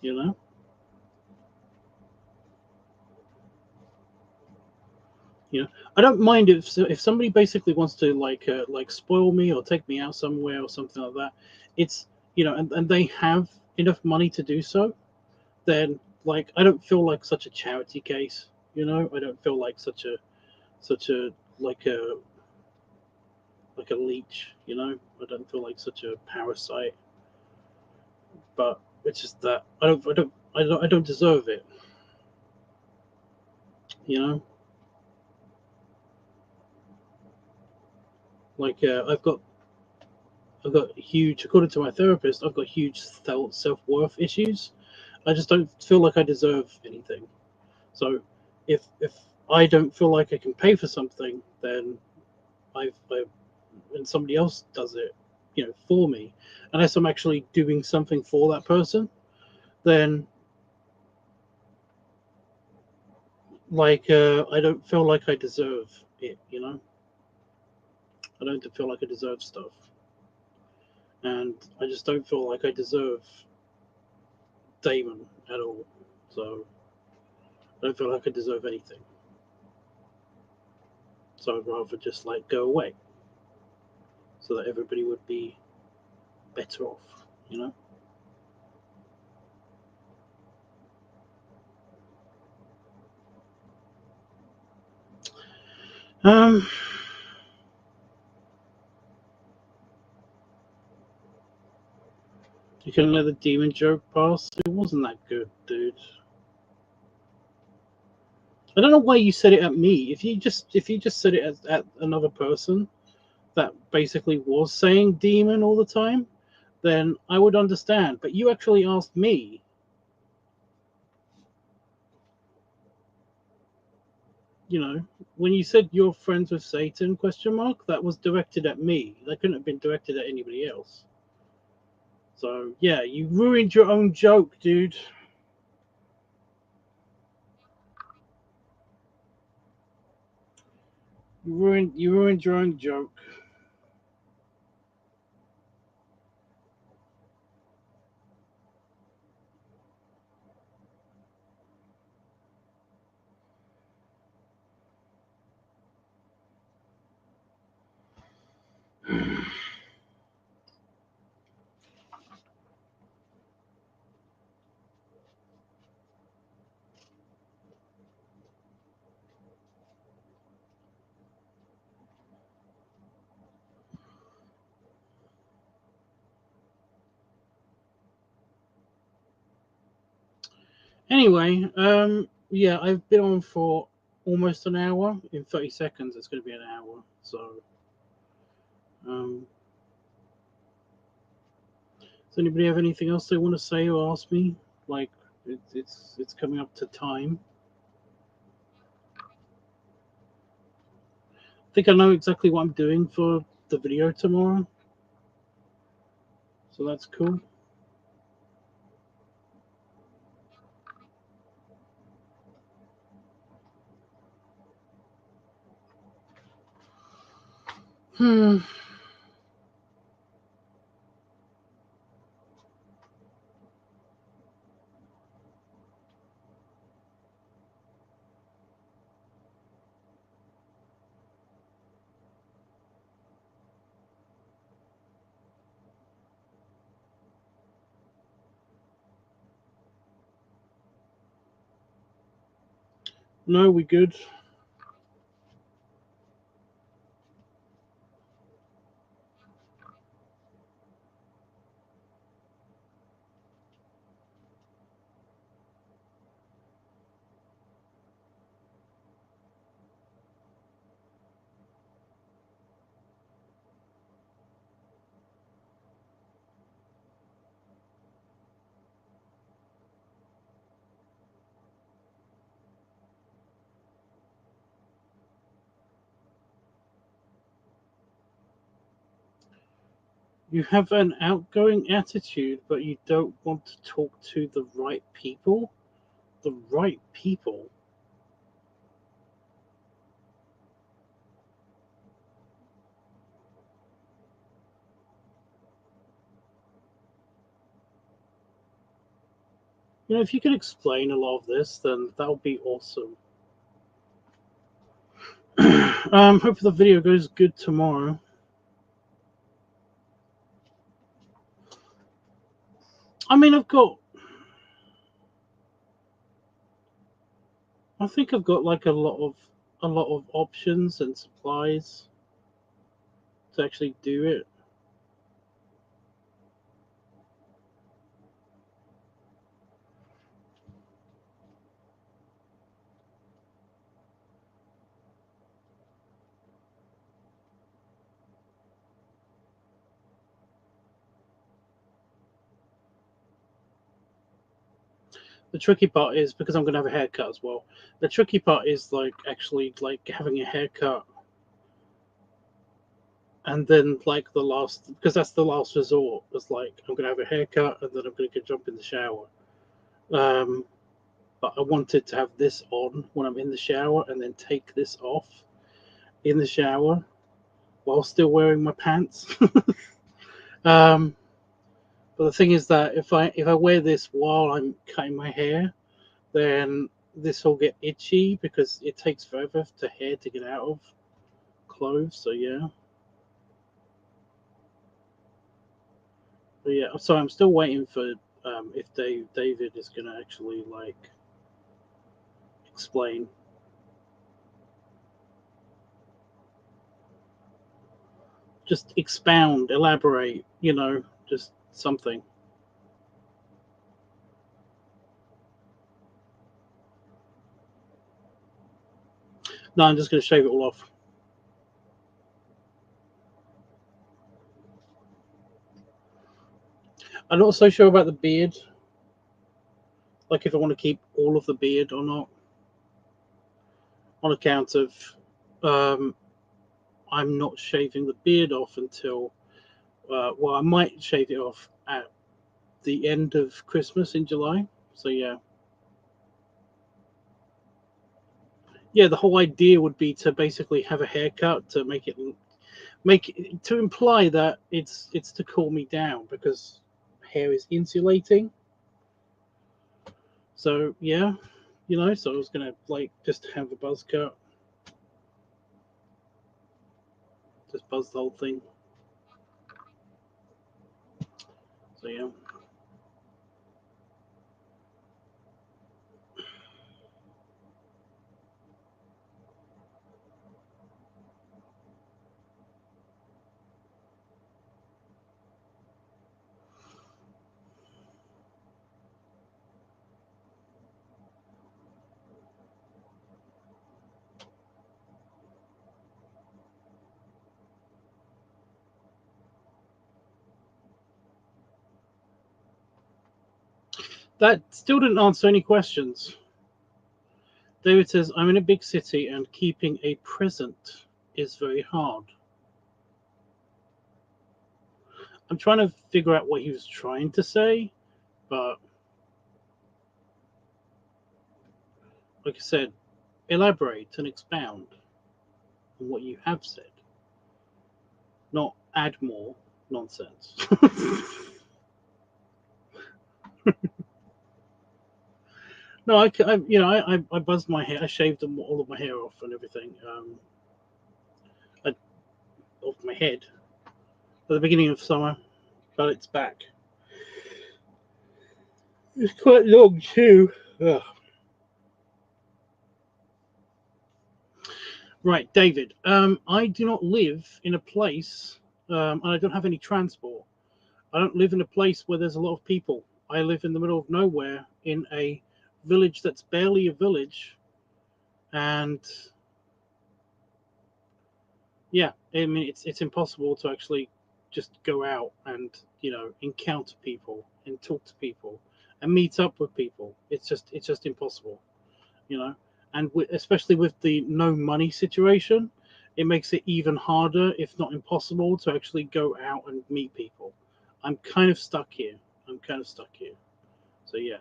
you know. You know, I don't mind if somebody basically wants to like spoil me or take me out somewhere or something like that. It's, you know, and they have enough money to do so. Then, like, I don't feel like such a charity case. You know, I don't feel like such a like a like a leech. You know, I don't feel like such a parasite. But it's just that I don't deserve it. You know, like I've got huge, according to my therapist, I've got huge self worth issues. I just don't feel like I deserve anything. So if I don't feel like I can pay for something, then I when somebody else does it, you know, for me, unless I'm actually doing something for that person, then I don't feel like I deserve it. You know, I don't feel like I deserve stuff, and I just don't feel like I deserve Damon at all. So I don't feel like I deserve anything. So I'd rather just like go away, so that everybody would be better off, you know. Um, you can let the demon joke pass. It wasn't that good, dude. I don't know why you said it at me. If you just said it at another person that basically was saying demon all the time, then I would understand. But you actually asked me. You know, when you said you're friends with Satan, question mark, that was directed at me. That couldn't have been directed at anybody else. So yeah, you ruined your own joke, dude. You ruined your own joke. Anyway, yeah, I've been on for almost an hour. In 30 seconds, it's going to be an hour. So, um, does anybody have anything else they want to say or ask me? Like, it's coming up to time. I think I know exactly what I'm doing for the video tomorrow. So that's cool. Hmm. No, we good. You have an outgoing attitude, but you don't want to talk to the right people. The right people. You know, if you could explain a lot of this, then that would be awesome. Hope the video goes good tomorrow. I mean, I think I've got like a lot of options and supplies to actually do it. The tricky part is because I'm gonna have a haircut as well. The tricky part is like actually like having a haircut and then like the last, because that's the last resort. It's like I'm gonna have a haircut and then I'm gonna go jump in the shower. Um, but I wanted to have this on when I'm in the shower and then take this off in the shower while still wearing my pants. um, but the thing is that if I wear this while I'm cutting my hair, then this will get itchy because it takes forever to hair to get out of. clothes. So yeah. But yeah, so I'm still waiting for if David is gonna actually like explain. Just expound, elaborate, just something. No, I'm just going to shave it all off. I'm not so sure about the beard. Like if I want to keep all of the beard or not. On account of I'm not shaving the beard off until, well, I might shave it off at the end of Christmas in July. So yeah. Yeah, the whole idea would be to basically have a haircut to make it to imply that it's to cool me down because hair is insulating. So yeah, so I was gonna like just have a buzz cut, just buzz the whole thing. So yeah. That still didn't answer any questions. David says, I'm in a big city and keeping a present is very hard. I'm trying to figure out what he was trying to say, but like I said, elaborate and expound on what you have said, not add more nonsense. No, I buzzed my hair. I shaved all of my hair off and everything, off my head at the beginning of summer, but it's back. It's quite long too. Ugh. Right, David. I do not live in a place, and I don't have any transport. I don't live in a place where there's a lot of people. I live in the middle of nowhere in a village that's barely a village, and yeah, I mean it's impossible to actually just go out and encounter people and talk to people and meet up with people. It's just impossible, you know. And especially with the no money situation, it makes it even harder, if not impossible, to actually go out and meet people. I'm kind of stuck here. So yeah,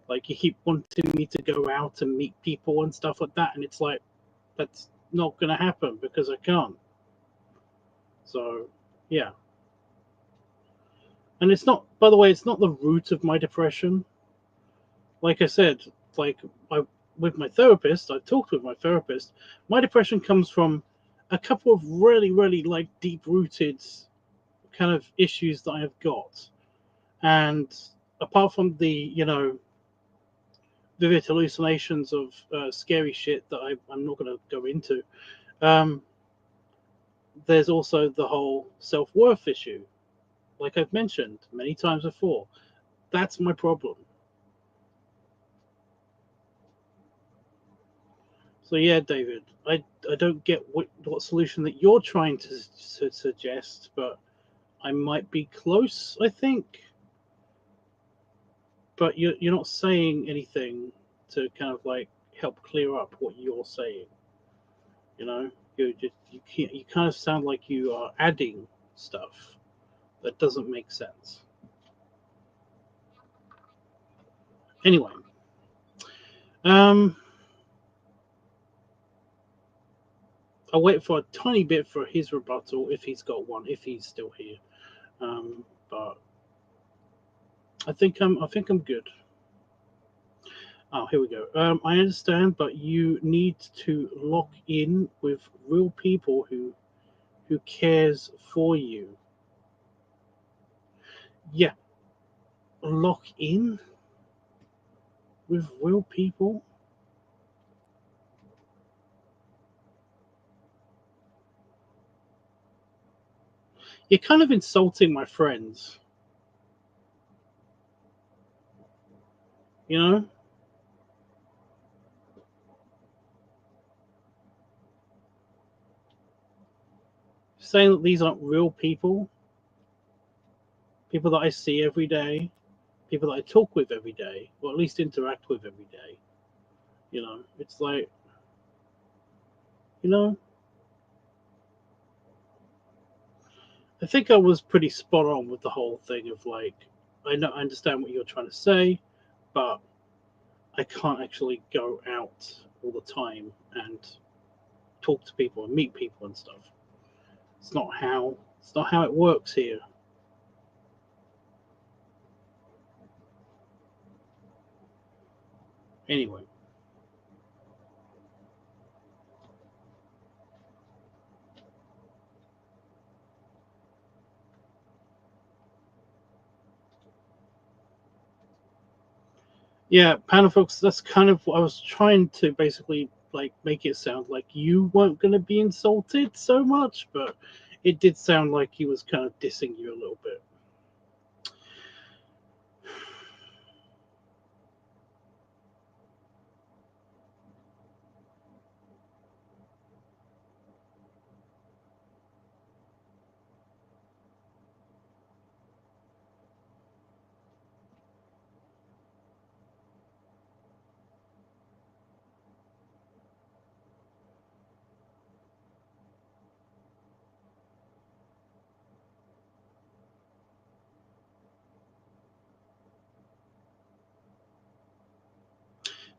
like you keep wanting me to go out and meet people and stuff like that, and it's like that's not going to happen because I can't. So yeah, and it's not. By the way, it's not the root of my depression. Like I said, like I with my therapist, I talked with my therapist. My depression comes from a couple of really, really like deep rooted kind of issues that I have got, and apart from the vivid hallucinations of scary shit that I'm not going to go into. Um, there's also the whole self worth issue, like I've mentioned many times before. That's my problem. So yeah, David, I don't get what solution that you're trying to suggest, but I might be close. I think, but you're not saying anything to kind of like help clear up what you're saying. You know, you kind of sound like you are adding stuff that doesn't make sense. Anyway, um, I'll wait for a tiny bit for his rebuttal if he's got one, if he's still here. But I think I'm good. Oh, here we go. I understand, but you need to lock in with real people who who cares for you. Yeah, lock in with real people. You're kind of insulting my friends. You know? Saying that these aren't real people, people that I see every day, people that I talk with every day, or at least interact with every day. You know, it's like, you know, I think I was pretty spot on with the whole thing of like, I understand what you're trying to say, but I can't actually go out all the time and talk to people and meet people and stuff. It's not how it works here. Anyway. Yeah, Panda folks, that's kind of what I was trying to basically like make it sound like you weren't gonna be insulted so much, but it did sound like he was kind of dissing you a little bit.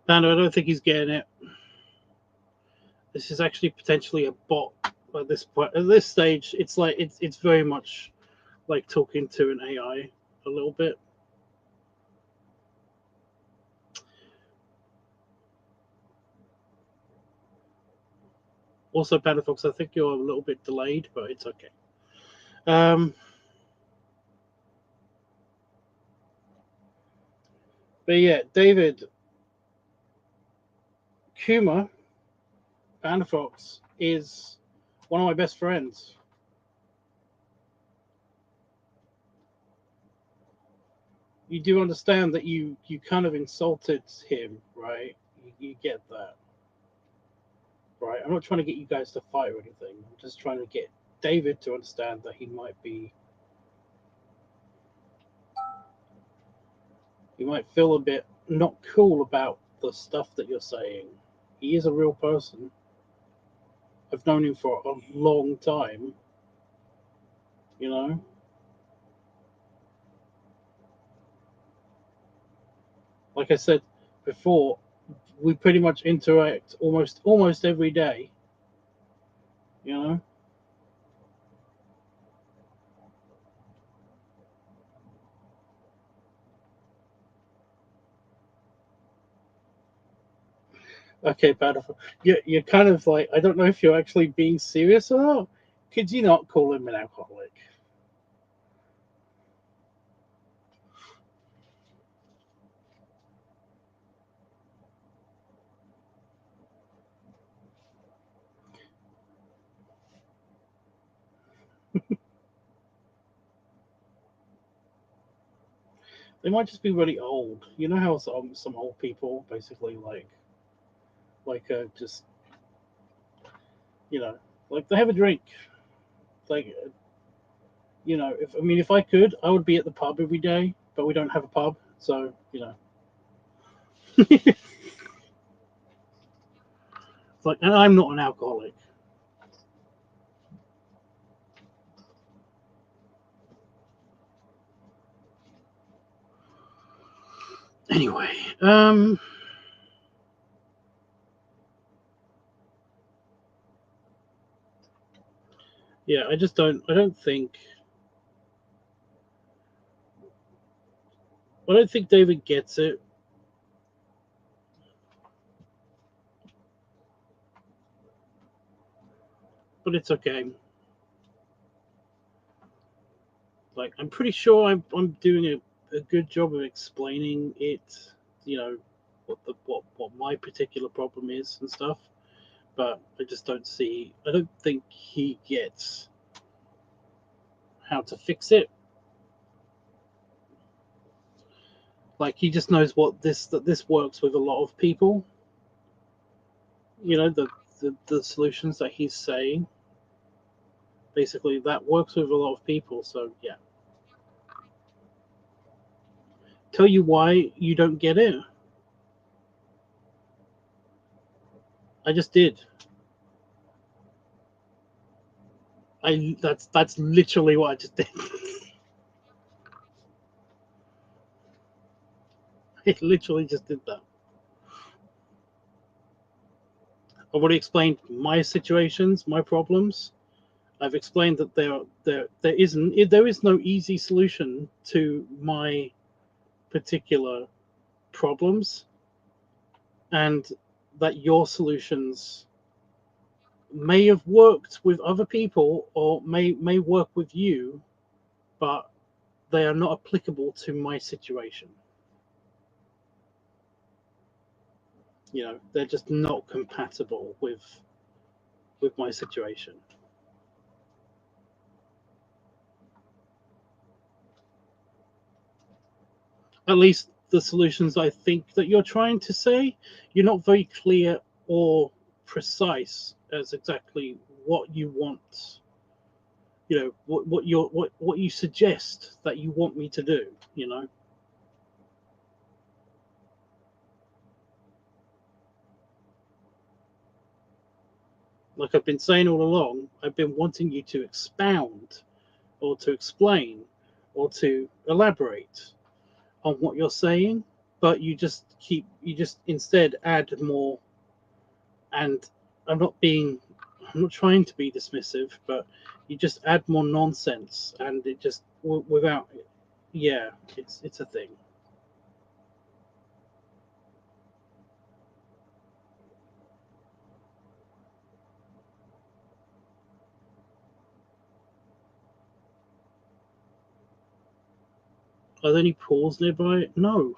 Panda, I don't think he's getting it. This is actually potentially a bot at this point. At this stage, it's like it's very much like talking to an AI a little bit. Also, Panda folks, I think you're a little bit delayed, but it's okay. Um, but yeah, David Kuma, Panda Fox, is one of my best friends. You do understand that you kind of insulted him, right? You get that, right? I'm not trying to get you guys to fight or anything. I'm just trying to get David to understand that he might feel a bit not cool about the stuff that you're saying. He is a real person. I've known him for a long time, you know. Like I said before, we pretty much interact almost every day, you know. Okay, Battlefield. You're kind of like, I don't know if you're actually being serious or not. Could you not call him an alcoholic? They might just be really old. You know how some old people basically just you know like they have a drink. Like if if I could, I would be at the pub every day, but we don't have a pub, so it's like, and I'm not an alcoholic. Anyway, yeah, I don't think David gets it, but it's okay. Like, I'm pretty sure I'm doing a good job of explaining it, you know, what my particular problem is and stuff. But I don't think he gets how to fix it. Like, he just knows that this works with a lot of people. You know, the solutions that he's saying, basically that works with a lot of people. So yeah. Tell you why you don't get it? I just did. That's literally what I just did. I literally just did that. I've already explained my situations, my problems. I've explained that there is no easy solution to my particular problems, and that your solutions may have worked with other people or may work with you, but they are not applicable to my situation. You know, they're just not compatible with my situation. At least the solutions I think that you're trying to say, you're not very clear or precise as exactly what you want. You know, what you suggest that you want me to do. You know, like I've been saying all along, I've been wanting you to expound or to explain or to elaborate on what you're saying, but you just instead add more. And I'm not being, I'm not trying to be dismissive, but you just add more nonsense, and it just without, yeah, it's a thing. Are there any pools nearby? No.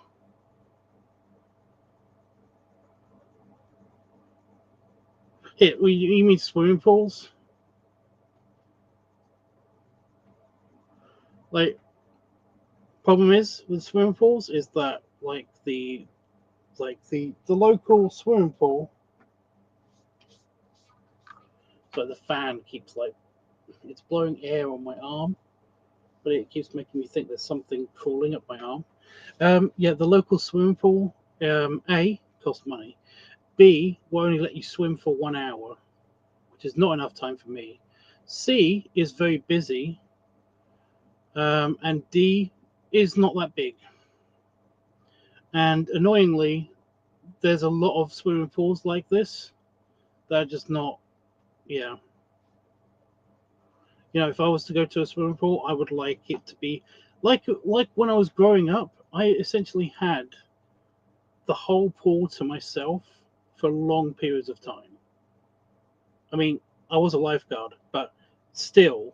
Here, you mean swimming pools? Like, problem is with swimming pools is that the local swimming pool, so the fan keeps like it's blowing air on my arm, but it keeps making me think there's something crawling up my arm. Yeah, the local swimming pool, A, costs money. B, will only let you swim for 1 hour, which is not enough time for me. C, is very busy. And D, is not that big. And annoyingly, there's a lot of swimming pools like this that are just not, yeah. You know, if I was to go to a swimming pool, I would like it to be like when I was growing up, I essentially had the whole pool to myself for long periods of time. I mean, I was a lifeguard, but still,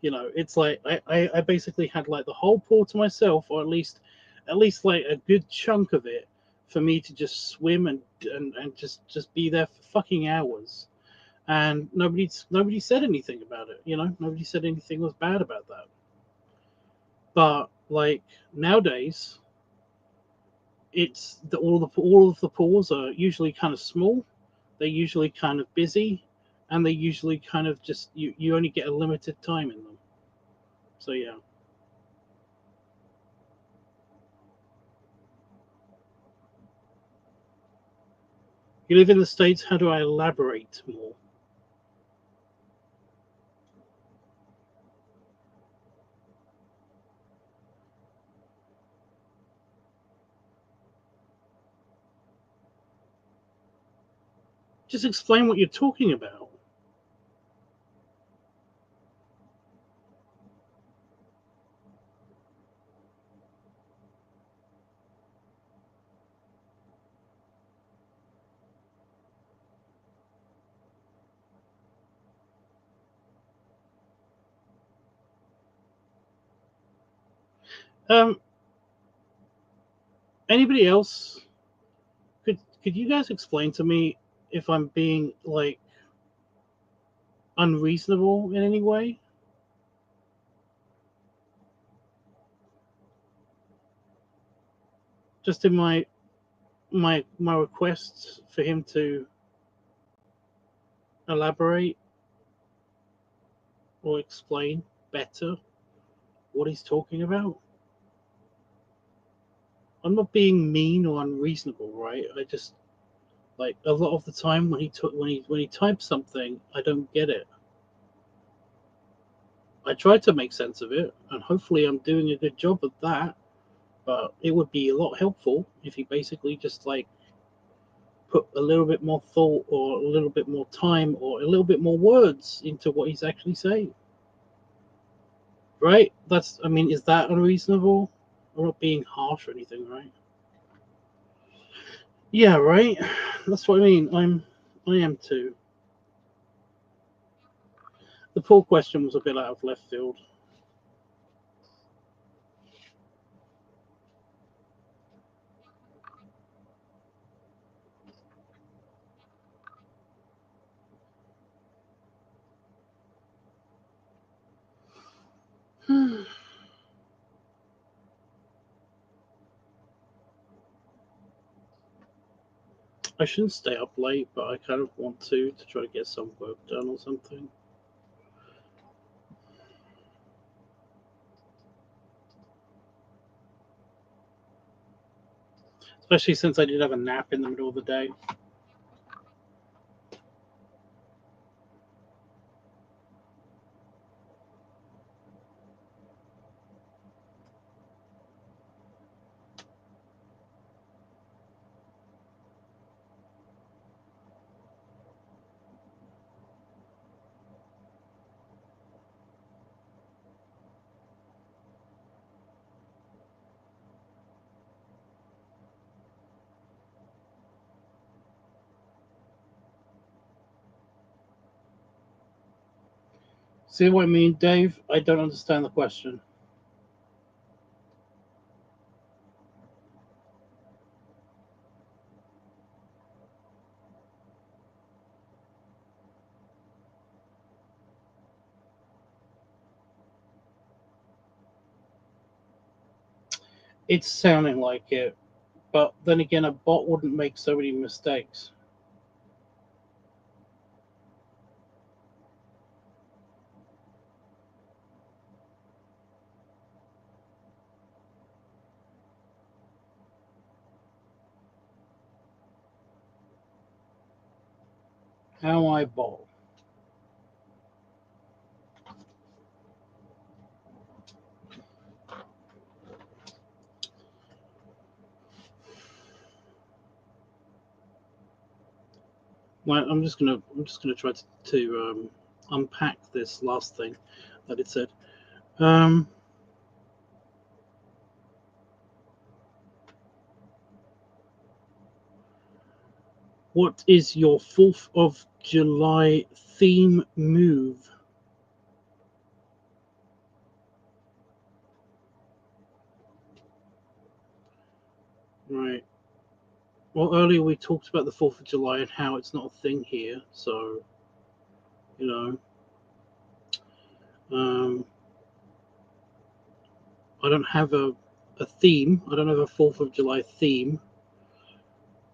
you know, it's like I basically had like the whole pool to myself, or at least like a good chunk of it for me to just swim and just be there for fucking hours. And nobody said anything about it, you know, nobody said anything was bad about that. But like nowadays, all of the pools are usually kind of small. They're usually kind of busy, and they usually kind of just you only get a limited time in them. So yeah, you live in the States. How do I elaborate more? Just explain what you're talking about. Um, anybody else? Could you guys explain to me if I'm being like unreasonable in any way? Just in my requests for him to elaborate or explain better what he's talking about. I'm not being mean or unreasonable, right? I just like a lot of the time when he types something, I don't get it. I try to make sense of it, and hopefully I'm doing a good job of that. But it would be a lot helpful if he basically just like put a little bit more thought or a little bit more time or a little bit more words into what he's actually saying. Right? I mean, is that unreasonable? I'm not being harsh or anything, right? Yeah, right. That's what I mean. I am too. The poll question was a bit out of left field. I shouldn't stay up late, but I kind of want to try to get some work done or something. Especially since I did have a nap in the middle of the day. See what I mean, Dave? I don't understand the question. It's sounding like it, but then again, a bot wouldn't make so many mistakes. How I bot? Well, I'm just gonna try to unpack this last thing that it said. Um, what is your 4th of July theme move? Right. Well, earlier we talked about the 4th of July and how it's not a thing here. So, you know, um, I don't have a theme. I don't have a 4th of July theme.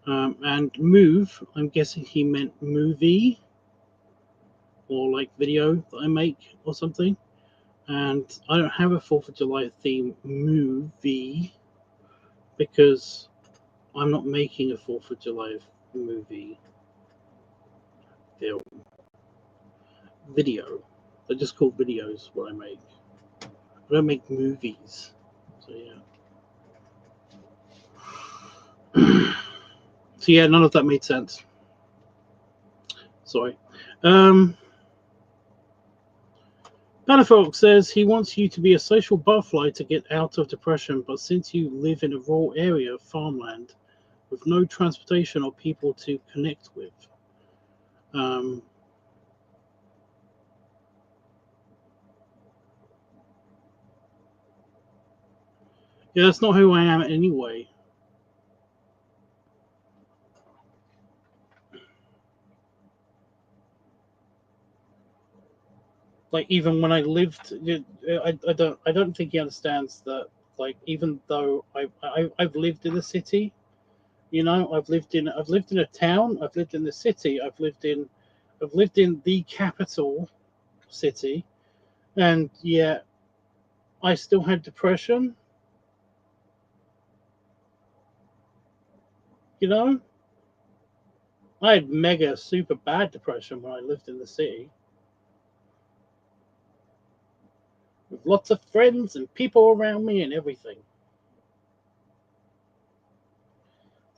And move, I'm guessing he meant movie or like video that I make or something. And I don't have a 4th of July theme movie because I'm not making a 4th of July movie film video. They're just called videos what I make. I don't make movies. So yeah. So yeah, none of that made sense. Sorry. Panafolk says he wants you to be a social butterfly to get out of depression, but since you live in a rural area of farmland with no transportation or people to connect with, um, Yeah, that's not who I am anyway. Like even when I lived, I don't think he understands that. Like even though I've lived in the city, you know, I've lived in a town, I've lived in the city, I've lived in the capital city, and yet I still had depression. You know, I had mega super bad depression when I lived in the city with lots of friends and people around me and everything.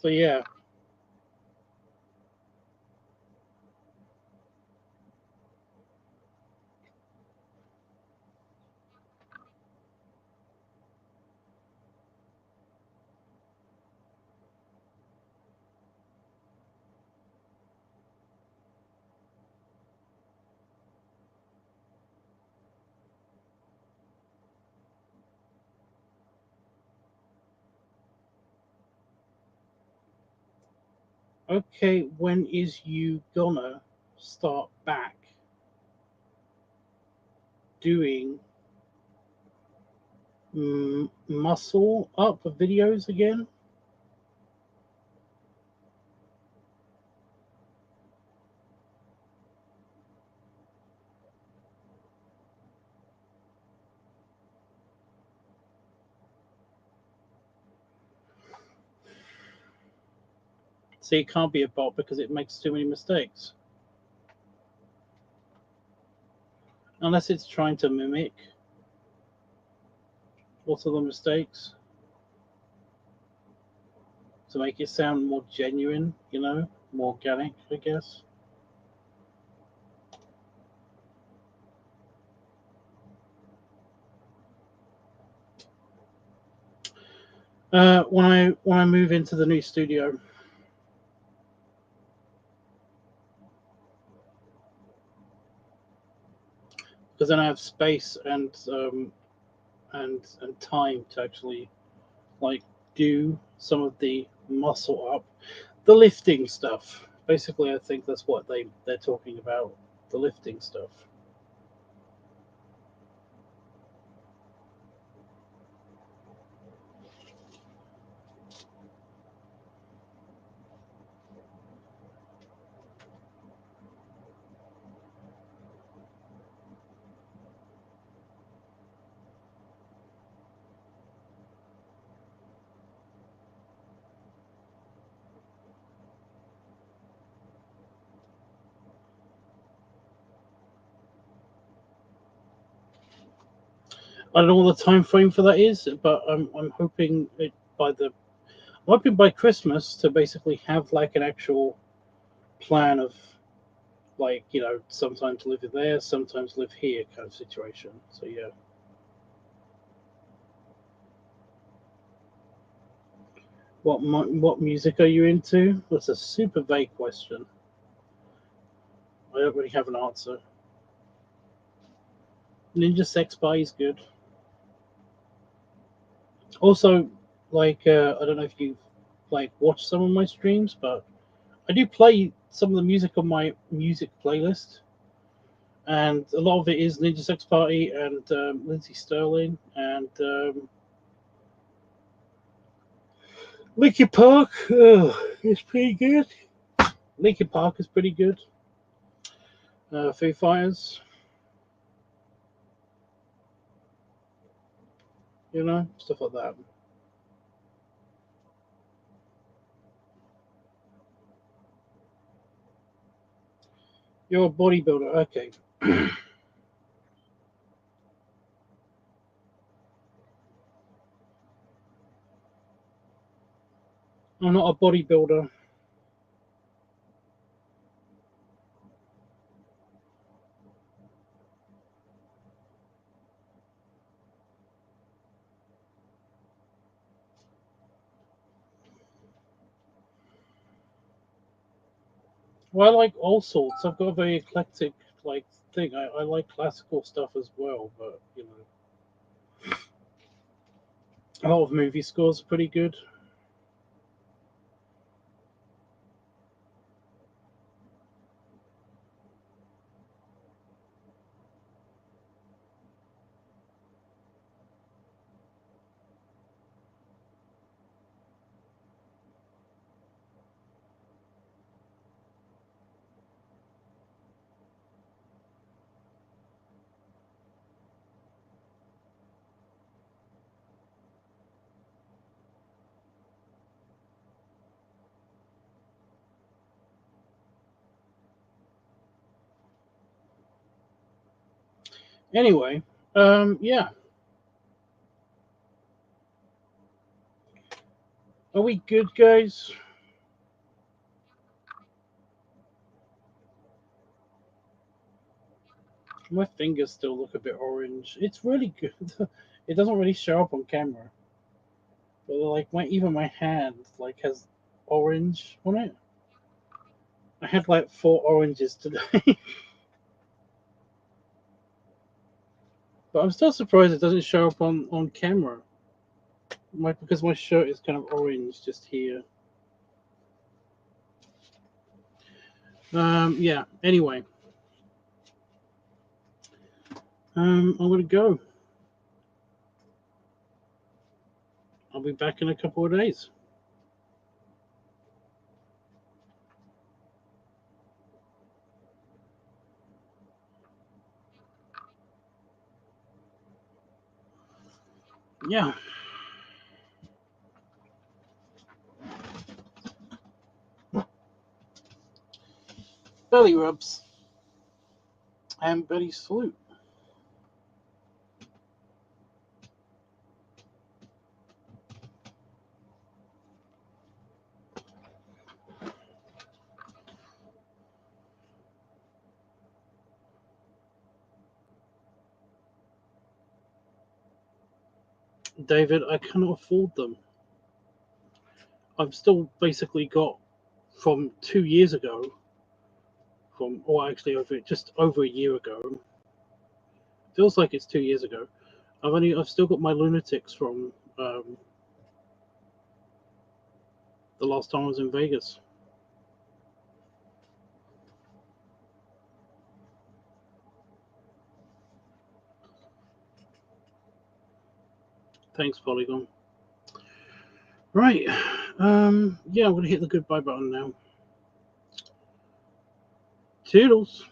So yeah, okay, when is you gonna start back doing muscle up videos again? See, it can't be a bot because it makes too many mistakes. Unless it's trying to mimic what are the mistakes to make it sound more genuine, you know, more organic, I guess. When I move into the new studio, because then I have space and time to actually like do some of the muscle up, the lifting stuff. Basically, I think that's what they're talking about, the lifting stuff. I don't know what the time frame for that is, but I'm hoping it by the I'm hoping by Christmas to basically have like an actual plan of like sometimes live there, sometimes live here kind of situation. So yeah. What music are you into? That's a super vague question. I don't really have an answer. Ninja Sex Spy is good. Also, like I don't know if you've like watched some of my streams, but I do play some of the music on my music playlist, and a lot of it is Ninja Sex Party and Lindsey Sterling and Linkin Park. It's pretty good. Linkin Park is pretty good. Foo Fighters, stuff like that. You're a bodybuilder, okay. I'm not a bodybuilder. Well, I like all sorts. I've got a very eclectic like thing. I like classical stuff as well, but A lot of movie scores are pretty good. Anyway, yeah. Are we good, guys? My fingers still look a bit orange. It's really good. It doesn't really show up on camera, but like even my hand like has orange on it. I had like 4 oranges today, but I'm still surprised it doesn't show up on camera. Because my shirt is kind of orange just here. Yeah. Anyway, I'm gonna go. I'll be back in a couple of days. Yeah. Belly rubs and belly salute. David, I cannot afford them. I've still basically got from 2 years ago, or actually just over a year ago. Feels like it's 2 years ago. I've still got my lunatics from the last time I was in Vegas. Thanks, Polygon. Right. Yeah, I'm gonna hit the goodbye button now. Toodles.